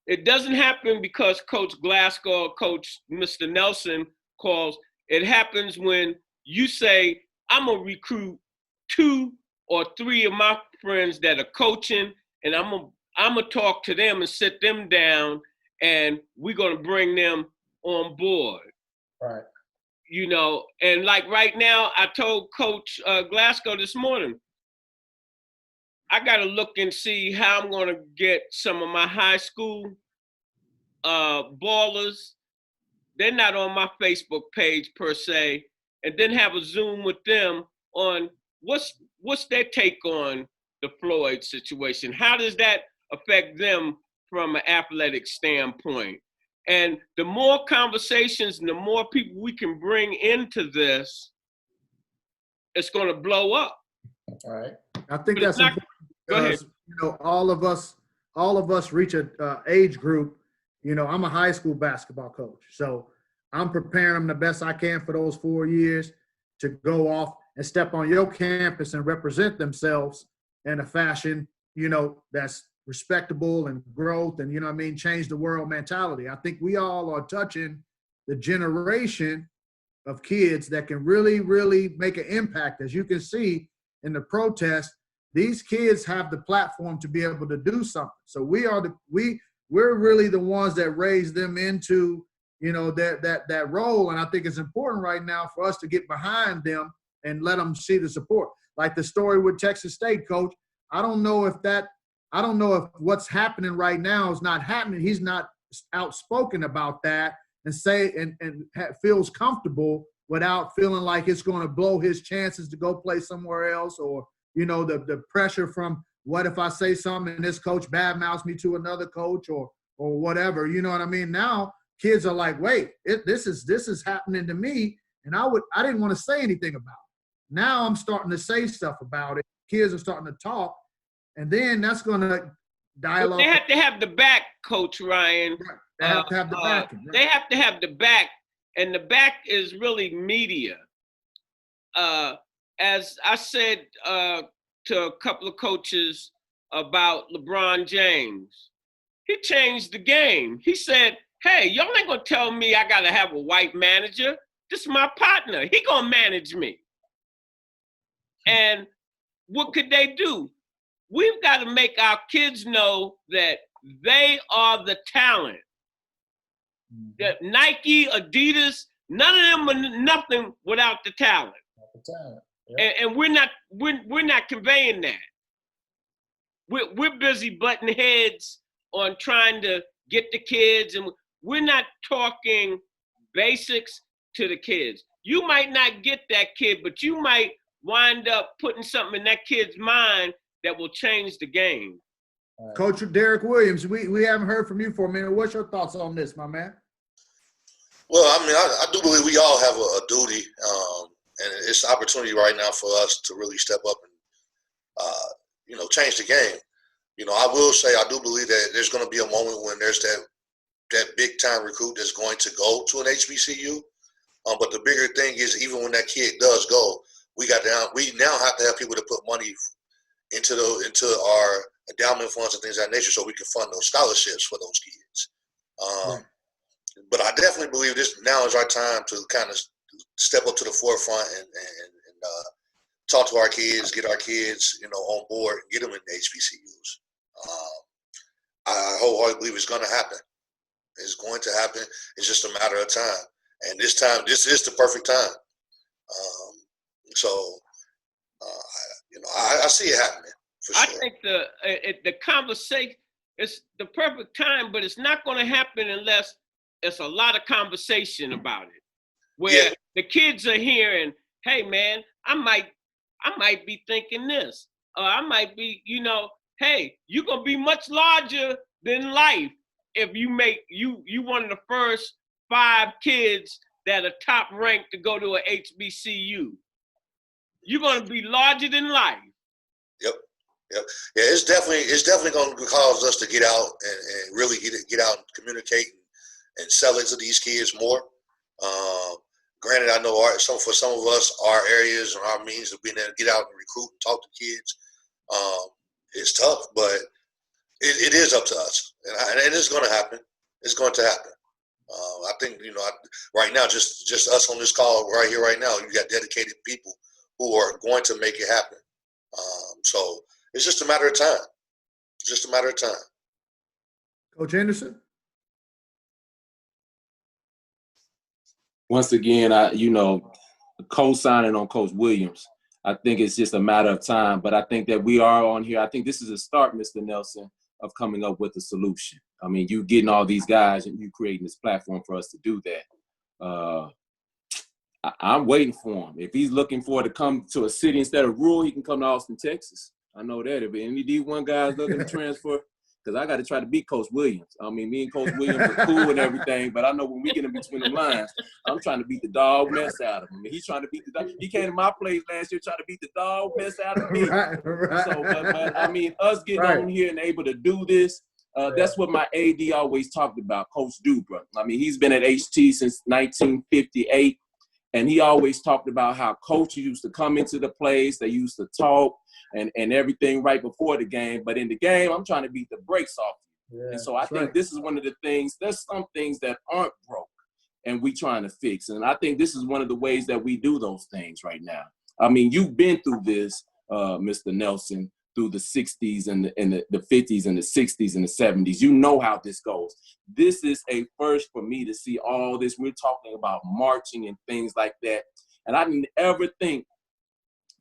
it doesn't happen because Coach Glasgow or Coach Mr. Nelson calls. It happens when you say, I'm gonna recruit 2 or 3 of my friends that are coaching, and I'm gonna talk to them and sit them down, and we're gonna bring them on board. Right. You know, and like right now, I told Coach Glasgow this morning, I gotta look and see how I'm gonna get some of my high school ballers. They're not on my Facebook page per se, and then have a Zoom with them on what's their take on the Floyd situation. How does that affect them from an athletic standpoint? And the more conversations and the more people we can bring into this, it's going to blow up. All right. I think that's important because, you know, all of us reach an age group. You know, I'm a high school basketball coach, so I'm preparing them the best I can for those 4 years to go off and step on your campus and represent themselves in a fashion, you know, that's respectable and growth and, you know what I mean, change the world mentality. I think we all are touching the generation of kids that can really, really make an impact. As you can see in the protest, these kids have the platform to be able to do something. So we're really the ones that raise them into, you know, that role. And I think it's important right now for us to get behind them and let them see the support. Like the story with Texas State, Coach, I don't know if what's happening right now is not happening. He's not outspoken about that and feels comfortable without feeling like it's going to blow his chances to go play somewhere else, or, you know, the pressure from what if I say something and this coach badmouths me to another coach or whatever, you know what I mean? Now kids are like, wait, this is happening to me, and I didn't want to say anything about it. Now I'm starting to say stuff about it. Kids are starting to talk, and then that's going to dialogue. They have to have the back, Coach Ryan. Right. They have to have the backing. Right. They have to have the back, and the back is really media. As I said to a couple of coaches about LeBron James, he changed the game. He said, hey, y'all ain't gonna tell me I gotta have a white manager. This is my partner. He gonna manage me. And what could they do? We've got to make our kids know that they are the talent. That Nike, Adidas, none of them are nothing without the talent. Yep. And we're not conveying that. We're busy butting heads on trying to get the kids, and we're not talking basics to the kids. You might not get that kid, but you might wind up putting something in that kid's mind that will change the game. Coach Derek Williams, we haven't heard from you for a minute. What's your thoughts on this, my man? Well, I mean, I do believe we all have a duty, and it's an opportunity right now for us to really step up and, change the game. I will say I do believe that there's going to be a moment when there's that big-time recruit that's going to go to an HBCU. But the bigger thing is, even when that kid does go, we now have to have people to put money into our endowment funds and things of that nature so we can fund those scholarships for those kids. Right. But I definitely believe this now is our time to kind of step up to the forefront and talk to our kids, get our kids, on board, and get them in the HBCUs. I wholeheartedly believe it's going to happen. It's going to happen. It's just a matter of time. And this time, this is the perfect time. I see it happening for sure. I think the conversation is the perfect time, but it's not going to happen unless it's a lot of conversation about it. Where the kids are hearing, hey man, I might be thinking this. I might be, hey, you're gonna be much larger than life if you make you one of the first 5 kids that are top ranked to go to a HBCU. You're gonna be larger than life. Yep. Yeah, it's definitely going to cause us to get out and really get out and communicate and sell it to these kids more. Granted, I know for some of us, our areas and our means of being able to get out and recruit and talk to kids, it's tough, but it is up to us, and it's going to happen. It's going to happen. I think right now, just us on this call right here, right now, you got dedicated people who are going to make it happen. So it's just a matter of time. It's just a matter of time. Coach Henderson? Once again, co-signing on Coach Williams, I think it's just a matter of time. But I think that we are on here. I think this is a start, Mr. Nelson, of coming up with a solution. I mean, you getting all these guys and you creating this platform for us to do that. I'm waiting for him. If he's looking for to come to a city instead of rural, he can come to Austin, Texas. I know that. If any D1 guys looking to transfer, because I got to try to beat Coach Williams. I mean, me and Coach Williams are cool and everything, but I know when we get in between the lines, I'm trying to beat the dog mess out of him. He's trying to beat the dog. He came to my place last year trying to beat the dog mess out of me. Right. So, but I mean, us getting on here and able to do this, that's what my AD always talked about, Coach Dubra. I mean, he's been at HT since 1958. And he always talked about how coaches used to come into the place, they used to talk and everything right before the game. But in the game, I'm trying to beat the brakes off you. And so I think this is one of the things, there's some things that aren't broke and we trying to fix. And I think this is one of the ways that we do those things right now. I mean, you've been through this, Mr. Nelson, through the 60s and the 50s and the 60s and the 70s. You know how this goes. This is a first for me to see all this. We're talking about marching and things like that. And I didn't ever think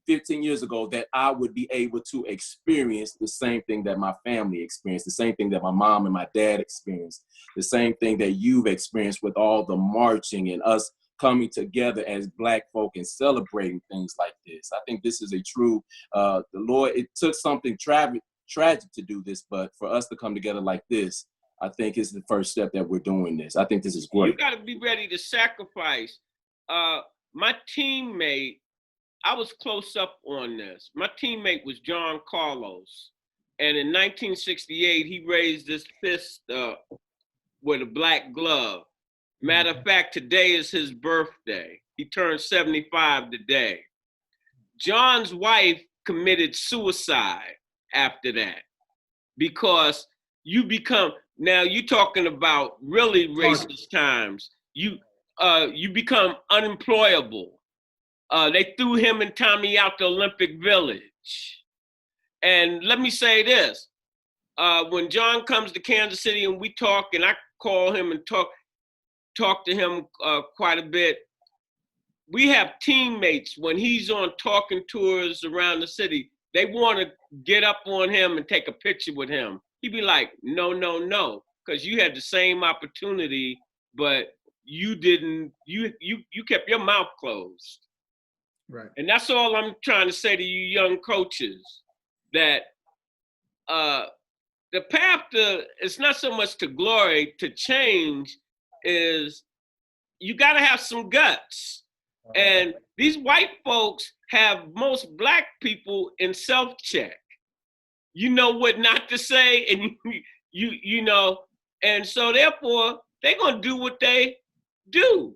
15 years ago that I would be able to experience the same thing that my family experienced, the same thing that my mom and my dad experienced, the same thing that you've experienced with all the marching and us coming together as Black folk and celebrating things like this. I think this is a true, the Lord, it took something tragic to do this, but for us to come together like this, I think is the first step that we're doing this. I think this is great. You got to be ready to sacrifice. My teammate I was close up on this. My teammate was John Carlos. And in 1968, he raised his fist with a black glove. Matter of fact, today is his birthday. He turned 75 today. John's wife committed suicide after that because you become, now you're talking about really racist times. You become unemployable. They threw him and Tommy out the Olympic Village. And let me say this, when John comes to Kansas City and we talk, and I call him and talk to him quite a bit, we have teammates when he's on talking tours around the city, they want to get up on him and take a picture with him. He'd be like, no, no, no, because you had the same opportunity, but you didn't, you kept your mouth closed. Right. And that's all I'm trying to say to you young coaches, that the path to, it's not so much to glory, to change is you got to have some guts. And these white folks have most black people in self-check. You know what not to say, and you know, and so therefore they're gonna do what they do.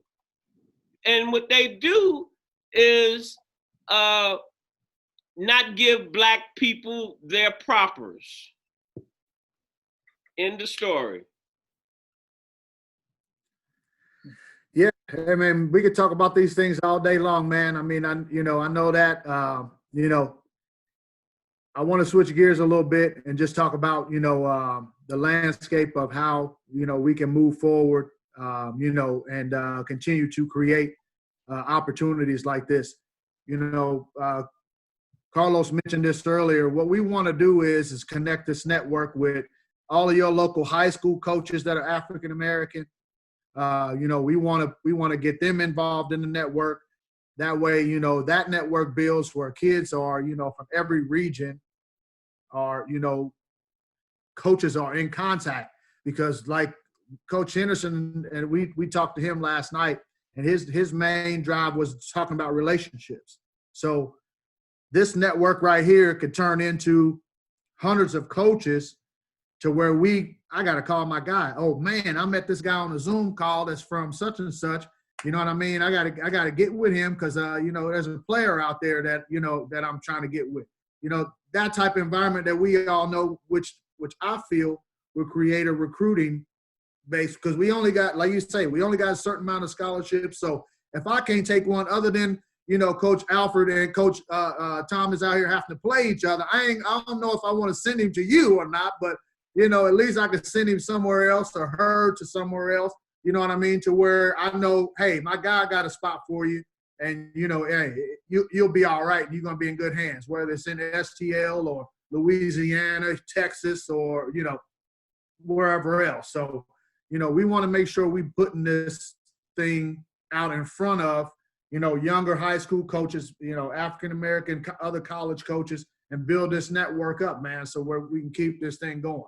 And what they do is not give black people their propers. End of story. Yeah, I mean, we could talk about these things all day long, man. I mean, I know that, I want to switch gears a little bit and just talk about, the landscape of how, we can move forward, and continue to create opportunities like this. Carlos mentioned this earlier. What we want to do is connect this network with all of your local high school coaches that are African American. We want to get them involved in the network. That way, that network builds where kids are, from every region are, coaches are in contact, because like Coach Henderson, and we talked to him last night, and his main drive was talking about relationships. So this network right here could turn into hundreds of coaches to where I got to call my guy. Oh man, I met this guy on a Zoom call that's from such and such. You know what I mean? I got to get with him because, there's a player out there that, that I'm trying to get with. That type of environment that we all know, which I feel will create a recruiting base, because we only got, like you say, we only got a certain amount of scholarships. So if I can't take one other than, Coach Alfred and Coach Tom is out here having to play each other, I don't know if I want to send him to you or not, but, at least I could send him somewhere else or her to somewhere else. You know what I mean? To where I know, hey, my guy got a spot for you, and hey, you'll be all right. You're gonna be in good hands, whether it's in STL or Louisiana, Texas, or wherever else. So, we want to make sure we putting this thing out in front of younger high school coaches, African American, other college coaches, and build this network up, man. So where we can keep this thing going.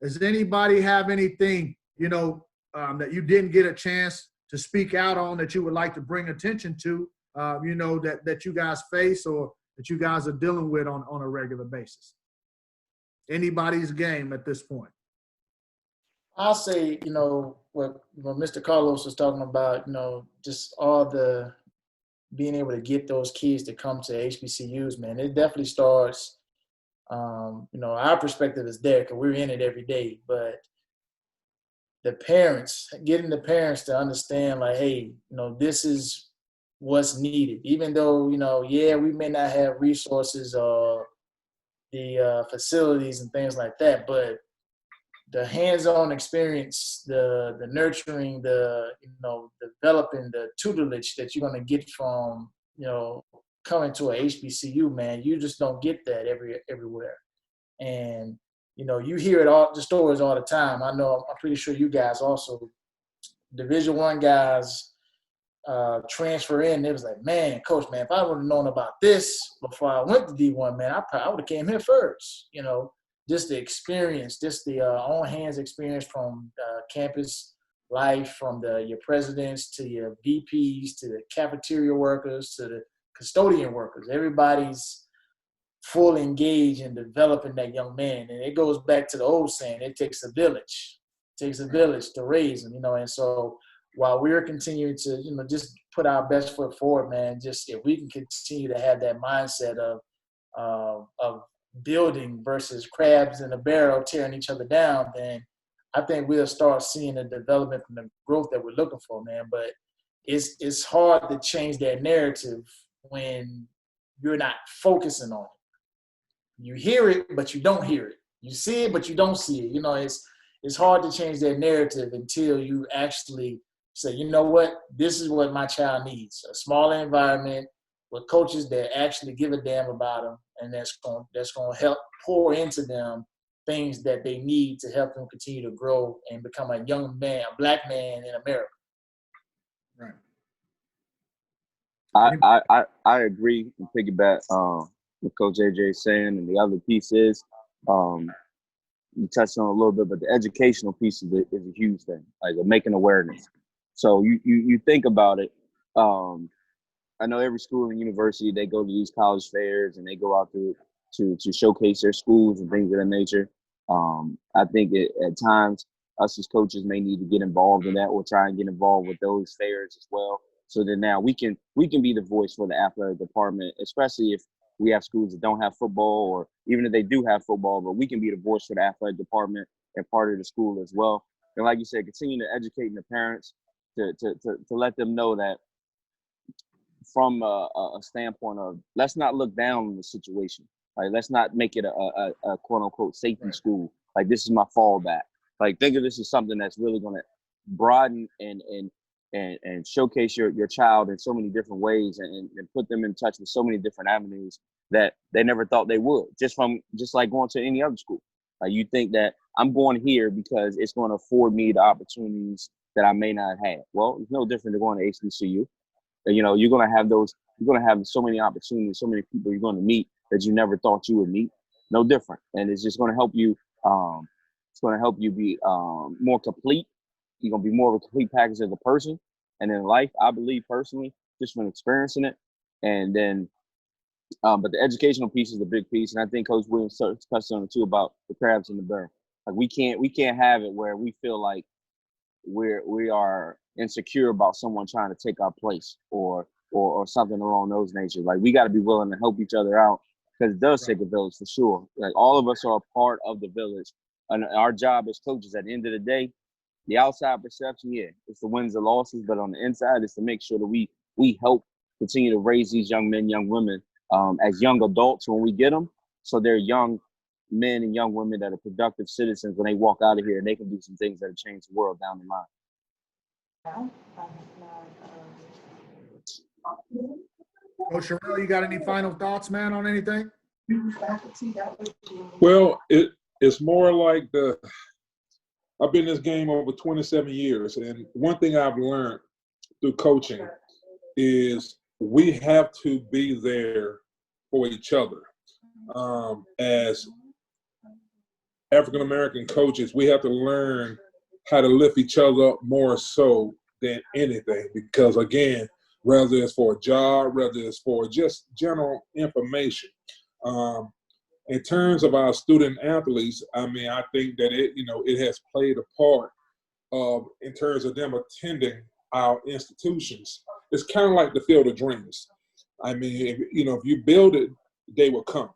Does anybody have anything that you didn't get a chance to speak out on that you would like to bring attention to, that you guys face or that you guys are dealing with on a regular basis? Anybody's game at this point. I'll say, what Mr. Carlos was talking about, just all the being able to get those kids to come to HBCUs, man, it definitely starts, our perspective is there because we're in it every day, but the parents, getting the parents to understand, like, hey, this is what's needed. Even though, we may not have resources or the facilities and things like that, but the hands-on experience, the nurturing, the developing, the tutelage that you're going to get from, coming to a HBCU, man, you just don't get that everywhere. And you hear it all, the stories all the time. I'm pretty sure you guys also, Division I guys transfer in. It was like, man, coach, man, if I would have known about this before I went to D1, man, I would have came here first. Just the experience, just the on hands experience from campus life, from your presidents to your VPs to the cafeteria workers to the custodian workers. Everybody's fully engaged in developing that young man. And it goes back to the old saying, it takes a village. It takes a village to raise them, and so while we're continuing to, just put our best foot forward, man, just if we can continue to have that mindset of building versus crabs in a barrel tearing each other down, then I think we'll start seeing the development and the growth that we're looking for, man. But it's hard to change that narrative when you're not focusing on it. You hear it, but you don't hear it. You see it, but you don't see it. It's hard to change that narrative until you actually say, you know what, this is what my child needs. A smaller environment with coaches that actually give a damn about them, and that's going to help pour into them things that they need to help them continue to grow and become a young man, a black man in America. Right. I agree and piggyback what Coach AJ is saying, and the other piece is you touched on a little bit, but the educational piece is a huge thing, like making awareness. So you think about it. I know every school and university, they go to these college fairs and they go out to showcase their schools and things of that nature. I think at times us as coaches may need to get involved in that, or try and get involved with those fairs as well. So that now we can be the voice for the athletic department, especially if we have schools that don't have football, or even if they do have football, but we can be the voice for the athletic department and part of the school as well. And like you said, continue to educate the parents to let them know that from a standpoint of, let's not look down on the situation. Like, let's not make it a quote unquote safety school. Like, this is my fallback. Like, think of this as something that's really going to broaden and showcase your child in so many different ways, and put them in touch with so many different avenues that they never thought they would, just like going to any other school. Like, you think that I'm going here because it's going to afford me the opportunities that I may not have. Well, it's no different than going to HBCU. You're going to have so many opportunities, so many people you're going to meet that you never thought you would meet. No different. And it's just going to help you. It's going to help you be more complete. You're going to be more of a complete package as a person. And in life, I believe personally, just from experiencing it. And then, but the educational piece is a big piece. And I think Coach Williams touched on it too, about the crabs in the barrel. Like, we can't have it where we feel like we are insecure about someone trying to take our place or something along those natures. Like, we got to be willing to help each other out, because it does take a village for sure. Like, all of us are a part of the village, and our job as coaches at the end of the day, the outside perception, yeah, it's the wins and losses, but on the inside, it's to make sure that we help continue to raise these young men, young women as young adults when we get them, so they're young men and young women that are productive citizens when they walk out of here, and they can do some things that change the world down the line. Coach Sherrill, you got any final thoughts, man, on anything? Well, it's more like I've been in this game over 27 years, and one thing I've learned through coaching is we have to be there for each other. As African-American coaches, we have to learn how to lift each other up more so than anything, because again, whether it's for a job, whether it's for just general information. In terms of our student athletes, I mean, I think that it has played a part in terms of them attending our institutions. It's kind of like the Field of Dreams. I mean, if you build it, they will come.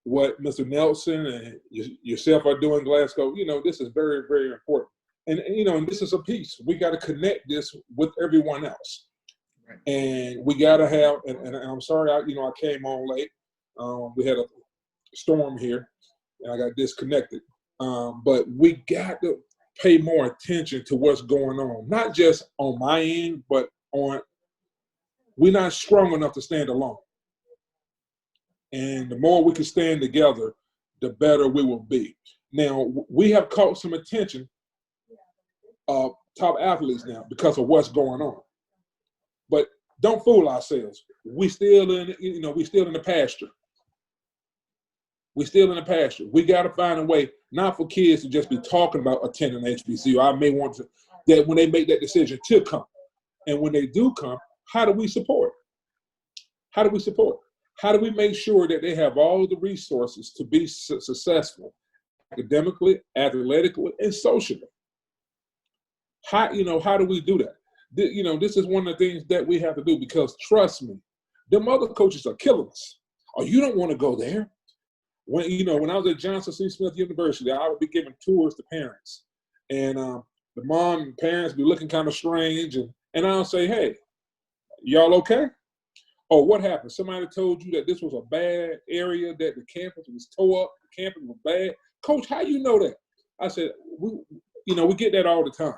What Mr. Nelson and yourself are doing, Glasgow, this is very, very important. And this is a piece. We got to connect this with everyone else. Right. And we got to have, and I'm sorry, I came on late. We had a storm here, and I got disconnected. But we got to pay more attention to what's going on, not just on my end, but we're not strong enough to stand alone. And the more we can stand together, the better we will be. Now, we have caught some attention of top athletes now because of what's going on. But don't fool ourselves. We still in the pasture. We're still in the pasture. We got to find a way, not for kids to just be talking about attending HBCU. I may want to, that when they make that decision to come. And when they do come, how do we support? How do we support? How do we make sure that they have all the resources to be successful academically, athletically, and socially? How do we do that? This is one of the things that we have to do, because trust me, them other coaches are killing us. Oh, you don't want to go there. When I was at Johnson C. Smith University, I would be giving tours to parents, and the mom and parents be looking kind of strange, and I'll say, hey, y'all okay? Oh, what happened? Somebody told you that this was a bad area, that the campus was tore up, the campus was bad. Coach, how you know that? I said, we get that all the time.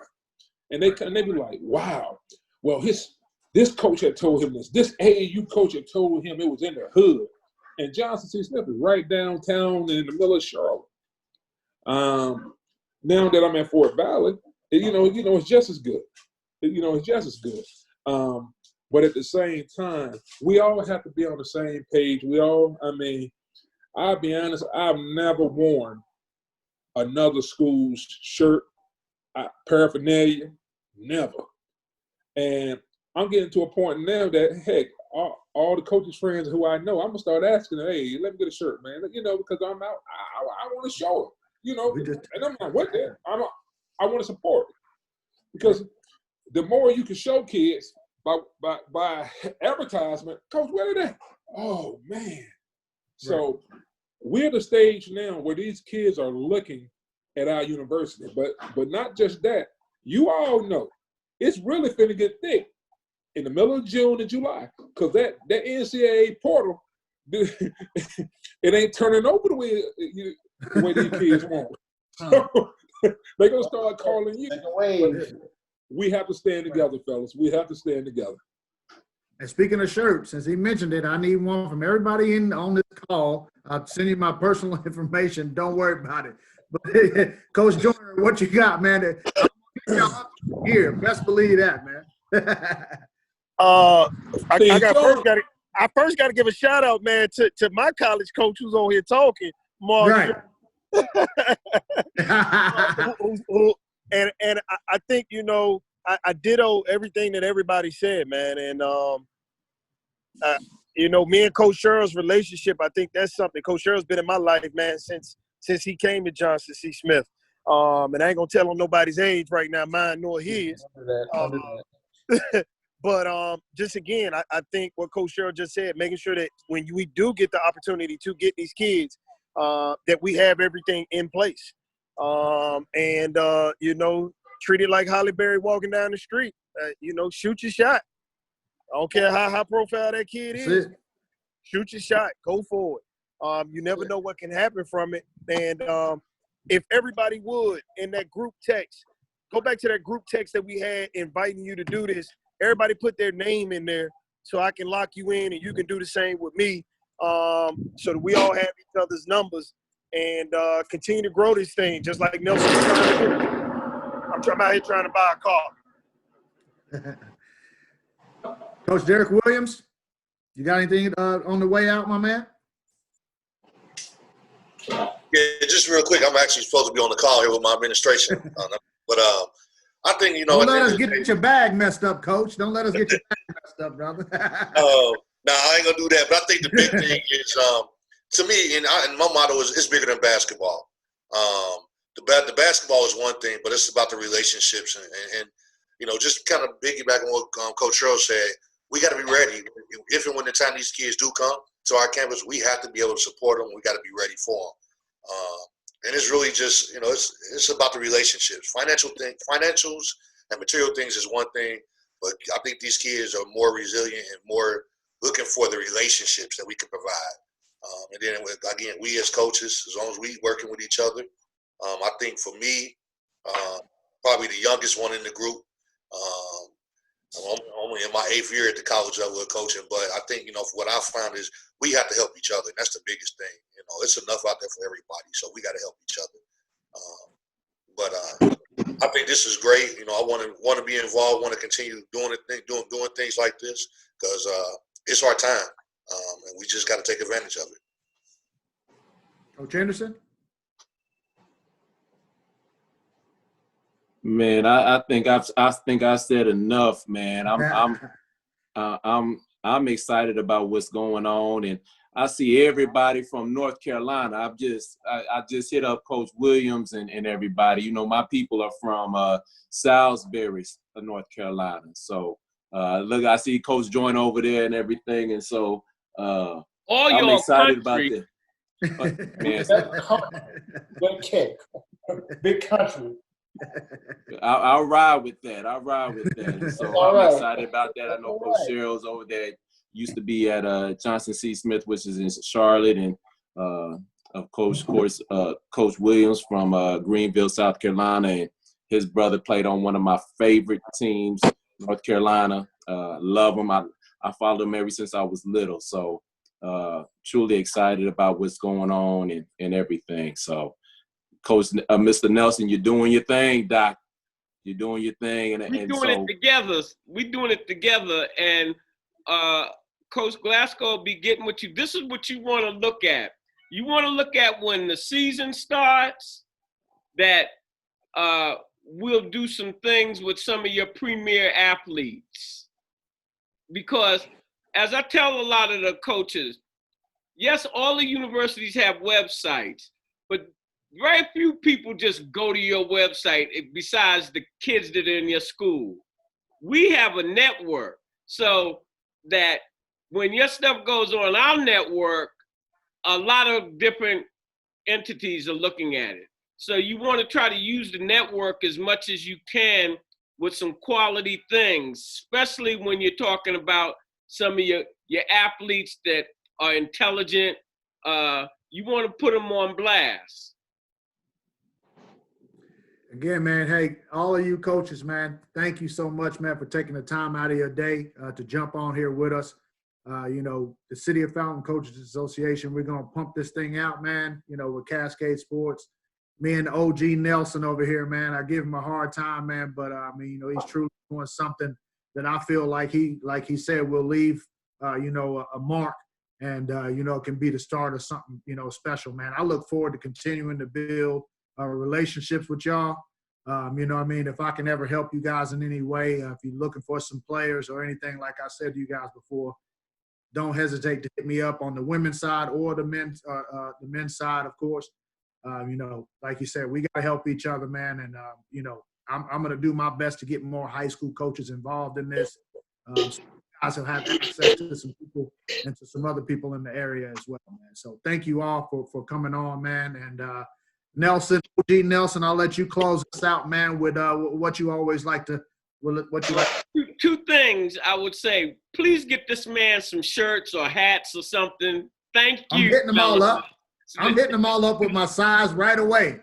And they be like, wow, well, this coach had told him this. This AAU coach had told him it was in the hood. And Johnson C. Smith is right downtown in the middle of Charlotte. Now that I'm at Fort Valley, it's just as good. It's just as good. But at the same time, we all have to be on the same page. I'll be honest, I've never worn another school's shirt, paraphernalia, never. And I'm getting to a point now that, heck, all the coaches' friends who I know, I'm going to start asking them, hey, let me get a shirt, man. Because I'm out, I want to show it, and I'm like, what the? I want to support it. Because the more you can show kids by advertisement, Coach, where are they? Oh, man. So we're at the stage now where these kids are looking at our university. But not just that. You all know it's really finna get thick in the middle of June and July, because that NCAA portal, it ain't turning over the way these kids want. So they're going to start calling you. We have to stand together, fellas. We have to stand together. And speaking of shirts, since he mentioned it, I need one from everybody on this call. I'll send you my personal information. Don't worry about it. But Coach Joyner, what you got, man? Here, best believe that, man. I first got to give a shout out, man, to my college coach who's on here talking, Mark. Right. And I think, I ditto everything that everybody said, man. And, me and Coach Sherrill's relationship, I think that's something. Coach Sherrill's been in my life, man, since he came to Johnson C. Smith. And I ain't going to tell him nobody's age right now, mine nor his. But just again, I think what Coach Sherrill just said, making sure that when we do get the opportunity to get these kids, that we have everything in place. Treat it like Holly Berry walking down the street. Shoot your shot. I don't care how high profile that kid is. Shoot your shot. Go for it. You never know what can happen from it. And if everybody would, in that group text, go back to that group text that we had inviting you to do this. Everybody put their name in there so I can lock you in and you can do the same with me, so that we all have each other's numbers and continue to grow this thing, just like Nelson was trying to do. I'm out here trying to buy a car. Coach Derek Williams, you got anything on the way out, my man? Yeah, just real quick. I'm actually supposed to be on the call here with my administration, but I think Don't let us get your bag messed up, Coach. Don't let us get your bag messed up, brother. No, I ain't gonna do that. But I think the big thing is, to me, and my motto is, it's bigger than basketball. The basketball is one thing, but it's about the relationships and just kind of piggybacking on what Coach Sherrill said. We got to be ready if and when the time these kids do come to our campus. We have to be able to support them. We got to be ready for them. And it's really just, it's about the relationships. Financials and material things is one thing, but I think these kids are more resilient and more looking for the relationships that we can provide. And then, again, we as coaches, as long as we working with each other, I think for me, probably the youngest one in the group, I'm only in my 8th year at the college level of coaching, but I think, what I found is we have to help each other. And that's the biggest thing. It's enough out there for everybody, so we got to help each other. But I think this is great. I want to be involved, want to continue doing things like this because it's our time, and we just got to take advantage of it. Coach Henderson? Man, I think I said enough, man. I'm I'm excited about what's going on, and I see everybody from North Carolina. I just hit up Coach Williams and everybody. You know, my people are from Salisbury, North Carolina. So look, I see Coach Joyner over there and everything, and so all I'm your excited country. about this. Good kick. Big country. I'll ride with that. And so I'm excited about that. I know Coach Cheryl's over there. Used to be at Johnson C. Smith, which is in Charlotte, and of course, Coach Williams from Greenville, South Carolina, and his brother played on one of my favorite teams, North Carolina. Love him. I followed him ever since I was little. So truly excited about what's going on and everything. So, Coach, Mr. Nelson, you're doing your thing, Doc. You're doing your thing, We're doing it together, and Coach Glasgow will be getting with you. This is what you want to look at. You want to look at when the season starts, that we'll do some things with some of your premier athletes. Because as I tell a lot of the coaches, yes, all the universities have websites, but very few people just go to your website besides the kids that are in your school. We have a network so that when your stuff goes on our network, a lot of different entities are looking at it. So you want to try to use the network as much as you can with some quality things, especially when you're talking about some of your athletes that are intelligent. You want to put them on blast. Again, man, hey, all of you coaches, man, thank you so much, man, for taking the time out of your day to jump on here with us. You know, the City of Fountain Coaches Association, we're going to pump this thing out, man, you know, with Cascade Sports. Me and OG Nelson over here, man, I give him a hard time, man, but I mean, you know, he's truly doing something that I feel like he said will leave, you know, a mark and, you know, can be the start of something, you know, special, man. I look forward to continuing to build relationships with y'all. You know what I mean? If I can ever help you guys in any way, if you're looking for some players or anything, like I said to you guys before, don't hesitate to hit me up on the women's side or the men's side, of course. You know, like you said, we got to help each other, man. And, you know, I'm going to do my best to get more high school coaches involved in this. So you guys will have access to some people and to some other people in the area as well, man. So thank you all for coming on, man. And Nelson, OG Nelson, I'll let you close us out, man, with what you always like to what you like. Two things I would say. Please get this man some shirts or hats or something. Thank you. I'm hitting them all up. I'm hitting them all up with my size right away.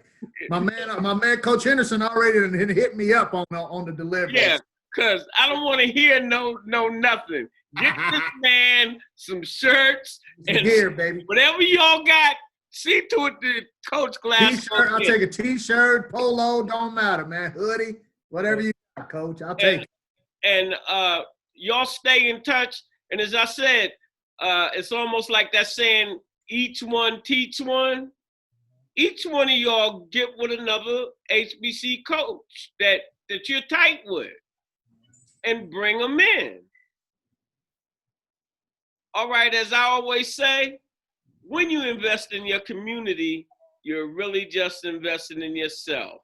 My man, Coach Henderson already hit me up on the delivery. Yeah, because I don't want to hear no nothing. Get this man some shirts and here, baby. Whatever y'all got, see to it the Coach Glass. T-shirt, I'll take a T-shirt, polo, don't matter, man. Hoodie, whatever you got, Coach, I'll take it. And y'all stay in touch. And as I said, it's almost like that saying, each one teach one. Each one of y'all get with another HBC coach that you're tight with and bring them in. All right, as I always say, when you invest in your community, you're really just investing in yourself.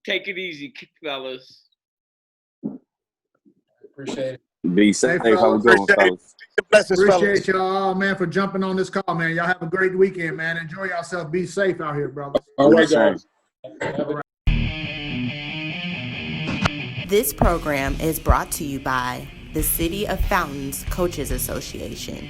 Take it easy, fellas. Appreciate it. Be safe. How we doing, fellas? Appreciate y'all, man, for jumping on this call, man. Y'all have a great weekend, man. Enjoy yourself. Be safe out here, brothers. All right, guys. This program is brought to you by the City of Fountains Coaches Association.